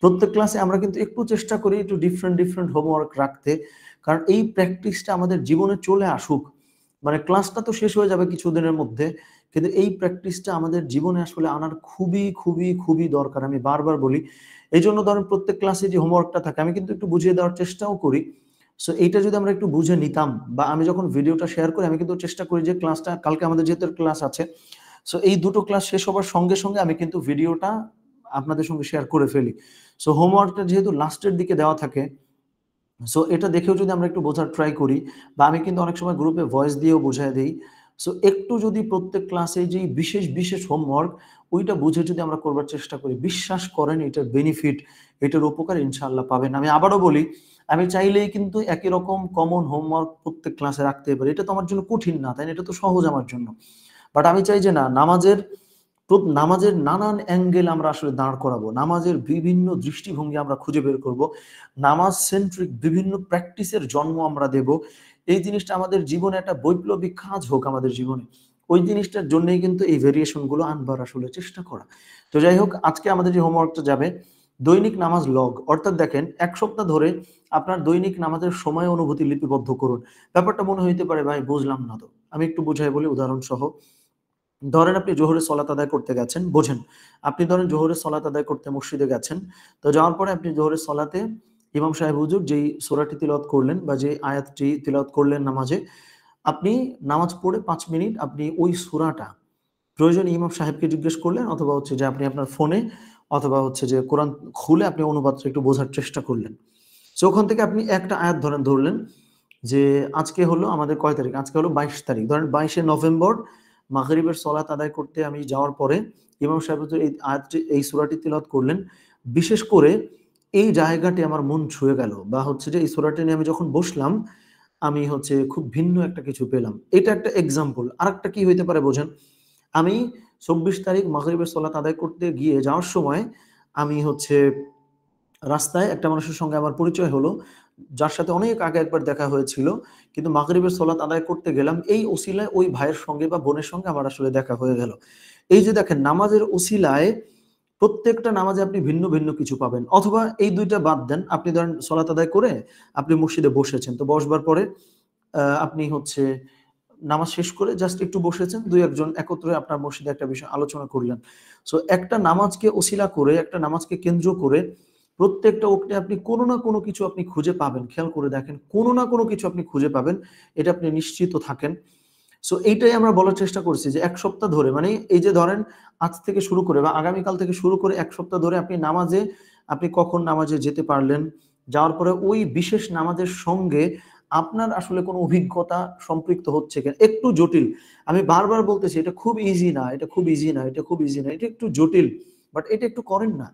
Speaker 1: প্রত্যেক ক্লাসে আমরা কিন্তু একটু চেষ্টা করি একটু ডিফারেন্ট হোমওয়ার্ক রাখতে, কারণ এই প্র্যাকটিসটা আমাদের জীবনে চলে আসুক। মানে ক্লাসটা তো শেষ হয়ে যাবে কিছুদিনের মধ্যে, কিন্তু এই প্র্যাকটিসটা আমাদের জীবনে আসলে আনার খুবই খুবই খুবই দরকার, আমি বারবার বলি। এই জন্য ধরেন প্রত্যেক ক্লাসে যে হোমওয়ার্কটা থাকে আমি কিন্তু একটু বুঝিয়ে দেওয়ার চেষ্টাও করি। সো এইটা যদি আমরা একটু বুঝে নিতাম, বা আমি যখন ভিডিওটা শেয়ার করি আমি কিন্তু চেষ্টা করি যে ক্লাসটা কালকে আমাদের যেহেতু ক্লাস আছে, সো এই দুটো ক্লাস শেষ হবার সঙ্গে সঙ্গে আমি কিন্তু ভিডিওটা আপনাদের সঙ্গে শেয়ার করে ফেলি। সো হোমওয়ার্কটা যেহেতু লাস্টের দিকে দেওয়া থাকে, সো এটা দেখেও যদি আমরা একটু বোঝার ট্রাই করি, বা আমি কিন্তু অনেক সময় গ্রুপে ভয়েস দিয়েও বোঝায় দেই। সো একটু যদি প্রত্যেক ক্লাসে যে বিশেষ বিশেষ হোমওয়ার্ক ওইটা বুঝে যদি আমরা করবার চেষ্টা করি, বিশ্বাস করেন এটার বেনিফিট, এটার উপকার ইনশাআল্লাহ পাবেন। আমি আবারও বলি, আমি চাইলেই কিন্তু একই রকম কমন হোমওয়ার্ক প্রত্যেক ক্লাসে রাখতে পারি, এটা তো আমার জন্য কঠিন না, তাই না? এটা তো সহজ আমার জন্য। বাট আমি চাই যে না, নামাজের নানান অ্যাঙ্গেল আমরা আসলে দাঁড় করাবো, নামাজের বিভিন্ন দৃষ্টিভঙ্গি আমরা খুঁজে বের করব, নামাজ সেন্ট্রিক বিভিন্ন প্র্যাকটিসের জন্ম আমরা দেব। এই জিনিসটা আমাদের জীবনে একটা বৈপ্লবিক কাজ হোক আমাদের জীবনে, ওই জিনিসটার জন্যই কিন্তু এই ভেরিয়েশন গুলো আনবার আসলে চেষ্টা করা। তো যাই হোক, আজকে আমাদের যে হোমওয়ার্কটা যাবে, দৈনিক নামাজ লগ, অর্থাৎ দেখেন 1 সপ্তাহ ধরে আপনার দৈনিক নামাজের সময় অনুভূতি লিপিবদ্ধ করুন। ব্যাপারটা মনে হইতে পারে ভাই বুঝলাম না তো, আমি একটু বুঝাই বলি উদাহরণ সহ। ধরেন আপনি জোহরের সলাত আদায় করতে গেছেন, বোঝেন, আপনি ধরেন জোহরের সলাত আদায় করতে মসজিদে গেছেন, তো যাওয়ার পরে আপনি জোহরের সলাতে ইমাম সাহেব হুজুর যেই সূরাটি তিলাওয়াত করলেন বা যে আয়াতটি তিলাওয়াত করলেন নামাজে, আপনি নামাজ পড়ে 5 মিনিট আপনি ওই সূরাটা প্রয়োজনে ইমাম সাহেবকে জিজ্ঞেস করলেন, অথবা হচ্ছে যে আপনি আপনার ফোনে অথবা হচ্ছে যে কোরআন খুলে আপনি অনুবাদটা একটু বোঝার চেষ্টা করলেন। সো ওখান থেকে আপনি একটা আয়াত ধরলেন যে আজকে হলো আমাদের কয় তারিখ, আজকে হলো 22 তারিখ, ধরেন 22শে নভেম্বর মাগরিবের সলাত আদায় করতে আমি যাওয়ার পরে ইমাম সাহেব এই আয়াতটি এই সূরাটি তিলাওয়াত করলেন। বিশেষ করে এই জায়গাটি আমার মন ছুঁয়ে গেল, বা হচ্ছে যে এই সূরাটি নিয়ে আমি যখন বসলাম আমি হচ্ছে খুব ভিন্ন একটা কিছু পেলাম। এটা একটা এক্সাম্পল। আরেকটা কি হইতে পারে বোঝেন, আমি 24 তারিখ মাগরিবের সলাত আদায় করতে গিয়ে যাওয়ার সময় আমি হচ্ছে রাস্তায় একটা মানুষের সঙ্গে আমার পরিচয় হলো, যার সাথে অনেক আগে একবার দেখা হয়েছিল, কিন্তু মাগরিবের সলাত আদায় করতে গেলাম এই ওসিলায় ওই ভাইয়ের সঙ্গে বা বোনের সঙ্গে আমার আসলে দেখা হয়ে গেল। এই যে দেখেন, নামাজের ওসিলায় প্রত্যেকটা নামাজে আপনি ভিন্ন ভিন্ন কিছু পাবেন। অথবা এই দুইটা বাদ দেন, আপনি ধরেন সলাত আদায় করে আপনি মসজিদে বসেছেন, তো বসবার পরে আপনি হচ্ছে নামাজ শেষ করে জাস্ট একটু বসেছেন, দুই একজন একত্রে আপনার মসজিদে একটা বিষয় আলোচনা করলেন। সো একটা নামাজকে ওসিলা করে, একটা নামাজকে কেন্দ্র করে প্রত্যেকটা ওক্তে আপনি কোনো না কোনো কিছু আপনি খুঁজে পাবেন। খেয়াল করে দেখেন, কোনো না কোনো কিছু আপনি খুঁজে পাবেন, এটা আপনি নিশ্চিত থাকেন। সো এইটাই আমরা বলার চেষ্টা করছি যে 1 সপ্তাহ ধরে, মানে এই যে ধরেন আজ থেকে শুরু করে বা আগামীকাল থেকে শুরু করে 1 সপ্তাহ ধরে আপনি নামাজে, আপনি কখন নামাজে যেতে পারলেন, যাওয়ার পরে ওই বিশেষ নামাজের সঙ্গে আপনার আসলে কোনো অভিজ্ঞতা সম্পৃক্ত হচ্ছে কিনা। একটু জটিল, আমি বারবার বলতেছি এটা খুব ইজি না, এটা খুব ইজি না, এটা খুব ইজি না, এটা একটু জটিল, বাট এটা একটু করেন না,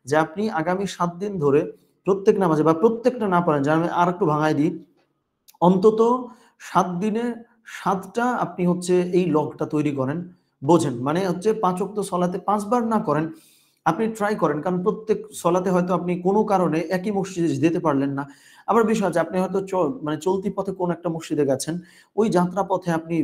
Speaker 1: যে আপনি আগামী 7 দিন ধরে প্রত্যেক নামাজে, বা প্রত্যেকটা না পারেন, যে আমি আর একটু ভাঙাই দিই, অন্তত 7 দিনে 7টা আপনি হচ্ছে এই লগটা তৈরি করেন। বোঝেন, মানে হচ্ছে 5 ওয়াক্ত সলাতে 5 বার না করেন, আপনি ট্রাই করেন, কারণ প্রত্যেক সলাতে হয়তো আপনি কোনো কারণে একই মসজিদে যেতে পারলেন না। আবার বিষয় আছে, আপনি হয়তো মানে চলতি পথে কোন একটা মসজিদে গেছেন, ওই যাত্রা পথে আপনি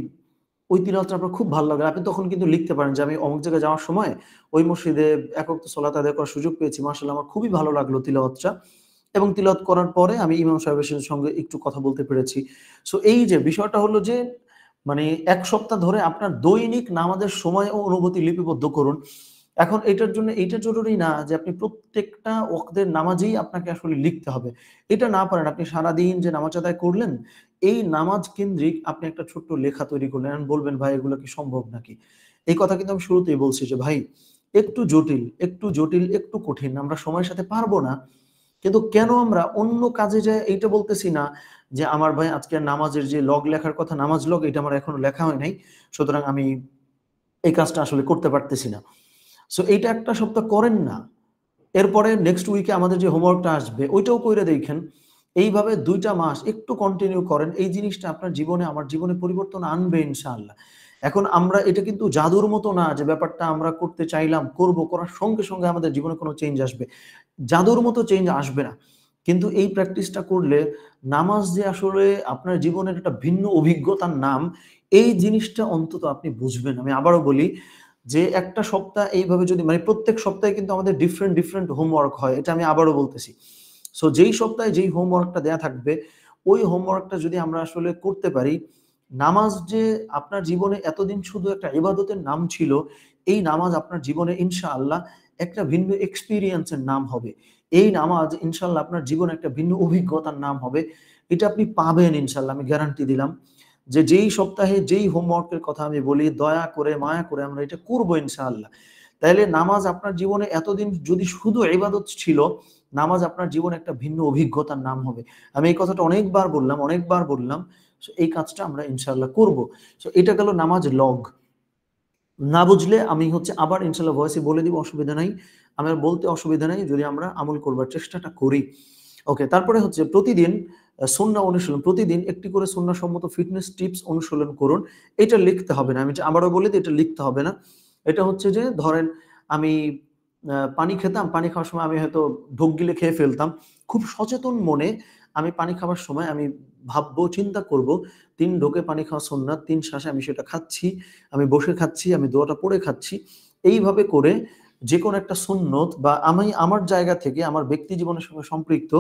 Speaker 1: ওই তিলাওয়াতটা আপনার খুব ভালো লাগে, আপনি তখন কিন্তু লিখতে পারেন যে আমি অমুক জায়গায় যাওয়ার সময় ওই মসজিদে এক ওয়াক্ত সলাত আদায় করার সুযোগ পেয়েছি, মাশাআল্লাহ আমার খুবই ভালো লাগলো তিলাওয়াতটা, এবং তিলাওয়াত করার পরে আমি ইমাম সাহেবের সঙ্গে একটু কথা বলতে পেরেছি। সো এই যে বিষয়টা হলো যে, মানে 1 সপ্তাহ ধরে আপনার দৈনিক নামাজের সময় ও অনুভূতি লিপিবদ্ধ করুন। এখন এটার জন্য এইটা জরুরি না যে আপনি প্রত্যেকটা ওয়াক্তের নামাজেই আপনাকে আসলে লিখতে হবে। এটা না পারেন, আপনি সারাদিন যে নামাজ আদায় করলেন, এই নামাজ কেন্দ্রিক আপনি একটা ছোট্ট লেখা তৈরি করলেন। এখন বলবেন ভাই এগুলো কি সম্ভব নাকি? এই কথা কিন্তু আমি শুরুতেই বলছি যে ভাই একটু জটিল, একটু জটিল, একটু কঠিন। আমরা সময়ের সাথে পারবো না। কিন্তু কেন আমরা অন্য কাজে যাই এইটা বলতেছি না, যে আমার ভাই আজকে নামাজের যে লগ লেখার কথা, নামাজ লগ, এটা আমার এখনো লেখা হয় নাই, সুতরাং আমি এই কাজটা আসলে করতে পারতেছি না। সো এইটা 1 সপ্তাহ করেন না, এরপরে নেক্সট উইকে আমাদের যে হোমওয়ার্কটা আসবে ওইটাও কইরা দেখেন। এইভাবে 2টা মাস একটু কন্টিনিউ করেন, এই জিনিসটা আপনার জীবনে আমার জীবনে পরিবর্তন আনবে ইনশাআল্লাহ। এখন আমরা এটা কিন্তু জাদুর মতো না যে ব্যাপারটা আমরা করতে চাইলাম করব, করার সঙ্গে সঙ্গে আমাদের জীবনে কোনো চেঞ্জ আসবে, জাদুর মতো চেঞ্জ আসবে না। কিন্তু এই প্র্যাকটিসটা করলে নামাজ যে আসলে আপনার জীবনের একটা ভিন্ন অভিজ্ঞতার নাম, এই জিনিসটা অন্তত আপনি বুঝবেন। আমি আবারও বলি যে একটা সপ্তাহ এইভাবে যদি, মানে প্রত্যেক সপ্তাহে কিন্তু আমাদের ডিফারেন্ট ডিফারেন্ট হোমওয়ার্ক হয়, এটা আমি আবারও বলতেছি। সো যেই সপ্তাহে যেই হোমওয়ার্কটা দেয়া থাকবে, ওই হোমওয়ার্কটা যদি আমরা আসলে করতে পারি, নামাজ যে আপনার জীবনে এতদিন শুধু একটা ইবাদতের নাম ছিল, এই নামাজ আপনার জীবনে ইনশাআল্লাহ একটা ভিন্ন এক্সপেরিয়েন্সের নাম হবে। এই নামাজ ইনশাআল্লাহ আপনার জীবনে একটা ভিন্ন অভিজ্ঞতার নাম হবে। এটা আপনি পাবেন ইনশাআল্লাহ, আমি গ্যারান্টি দিলাম। যে যেই সপ্তাহে যেই হোমওয়ার্কের কথা আমি বলি, দয়া করে মায়া করে আমরা এটা করবো ইনশাআল্লাহ। তাইলে নামাজ আপনার জীবনে এতদিন যদি শুধু ইবাদত ছিল, নামাজ আপনার জীবনে একটা ভিন্ন অভিজ্ঞতার নাম হবে। আমি এই কথাটা অনেকবার বললাম। এই কাজটা আমরা ইনশাআল্লাহ করব। এটা গেল নামাজ লগ। না বুঝলে আমি আবার ইনশাআল্লাহ ভয়েসে বলে দিব, অসুবিধা নাই। আমার বলতে অসুবিধা নাই যদি আমরা আমল করবার চেষ্টাটা করি। ওকে, তারপরে প্রতিদিন সুন্নাহ অনুশীলন, প্রতিদিন একটি করে সুন্নাহসম্মত ফিটনেস টিপস অনুশীলন করুন। এটা লিখতে হবে না, আমি আবারও বলে দিই, এটা লিখতে হবে না। এটা যে ধরেন আমি পানি খেতাম, পানি খাওয়ার সময় আমি হয়তো ঢোক গিলে খেয়ে ফেলতাম। খুব সচেতন মনে আমি পানি খাওয়ার সময় আমি ভাববো, চিন্তা করব ৩ ঢোকে পানি খাওয়া সুন্নাত, ৩ শ্বাসে আমি সেটা খাচ্ছি, আমি বসে খাচ্ছি, আমি দোয়াটা পড়ে খাচ্ছি। এইভাবে করে যেকোনো একটা সুন্নত বা আমি আমার জায়গা থেকে আমার ব্যক্তি জীবনের সঙ্গে সম্পৃক্ত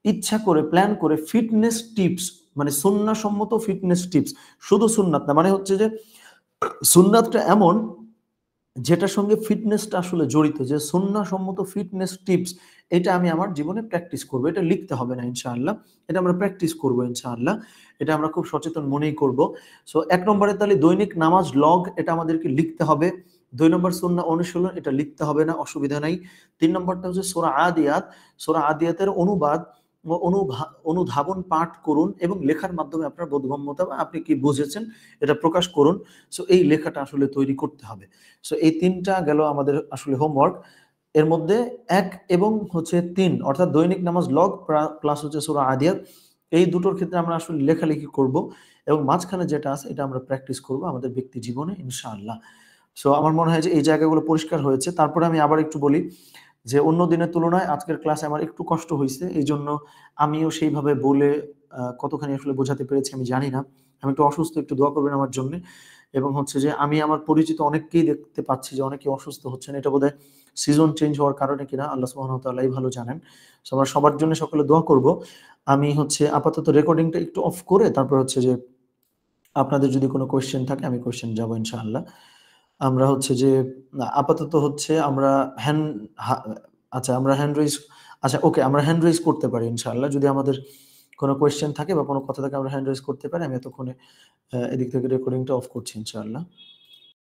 Speaker 1: ইচ্ছা করে প্ল্যান করে ফিটনেস টিপস, মানে সুন্নাহসম্মত ফিটনেস টিপস, শুধু সুন্নাত না, মানে যে সুন্নাতটা এমন যেটার সঙ্গে ফিটনেসটা আসলে জড়িত, যে সুন্নাহসম্মত ফিটনেস টিপস, এটা আমি আমার জীবনে প্র্যাকটিস করব। এটা লিখতে হবে না ইনশাআল্লাহ, এটা আমরা প্র্যাকটিস করব ইনশাআল্লাহ। এটা আমরা খুব সচেতন মনেই করব। সো ১ নম্বরে তাহলে দৈনিক নামাজ লগ, এটা আমাদেরকে লিখতে হবে। ২ নম্বর সুন্নাহ অনুশীলন, এটা লিখতে হবে না, অসুবিধা নাই। ৩ নম্বরটা সূরা আদিয়াত, সূরা আদিয়াতের অনুবাদ ও অনুধাবন পাঠ করুন এবং লেখার মাধ্যমে আপনার বোধগম্যতা বা আপনি কি বুঝেছেন এটা প্রকাশ করুন। সো এই লেখাটা আসলে তৈরি করতে হবে। সো এই ৩টা গেল আমাদের আসলে হোমওয়ার্ক। এর মধ্যে ১ এবং ৩, অর্থাৎ দৈনিক নামাজ লগ প্লাস সূরা আদিয়াত, এই দুটোর ক্ষেত্রে আমরা আসলে লেখালেখি করব এবং মাঝখানে যেটা আছে এটা আমরা প্র্যাকটিস করব আমাদের ব্যক্তি জীবনে ইনশাআল্লাহ। সো আমার মনে হয় যে এই জায়গাগুলো পরিষ্কার হয়েছে। তারপরে আমি আবার একটু বলি যে অন্য দিনের তুলনায় আজকের ক্লাসে আমার একটু কষ্ট হইছে। এইজন্য আমিও সেইভাবে বলে কতখানি আসলে বোঝাতে পেরেছি আমি জানি না। আমি একটু অসুস্থ, একটু দোয়া করবেন আমার জন্যে। এবং যে আমি আমার পরিচিত অনেককেই দেখতে পাচ্ছি যে অনেকে অসুস্থ হচ্ছেন। এটা বোধহয় সিজন চেঞ্জ হওয়ার কারণে কিনা, আল্লাহ সুবহানাহু ওয়া তাআলাই ভালো জানেন। সো আমরা সবার জন্য সকলে দোয়া করব। আমি আপাতত রেকর্ডিংটা একটু অফ করে তারপর যে আপনাদের যদি কোনো কোয়েশ্চেন থাকে আমি কোয়েশ্চেন যাব ইনশাআল্লাহ। আমরা যে আপাতত আমরা হ্যান্ড হা আচ্ছা আমরা হ্যান্ড রেইজ আচ্ছা ওকে, আমরা হ্যান্ড রেইজ করতে পারি ইনশাআল্লাহ। যদি আমাদের কোনো কোয়েশ্চেন থাকে বা কোনো কথা থাকে আমরা হ্যান্ড রেইজ করতে পারি। আমি এতক্ষণে এদিক থেকে রেকর্ডিংটা অফ করছি ইনশাআল্লাহ।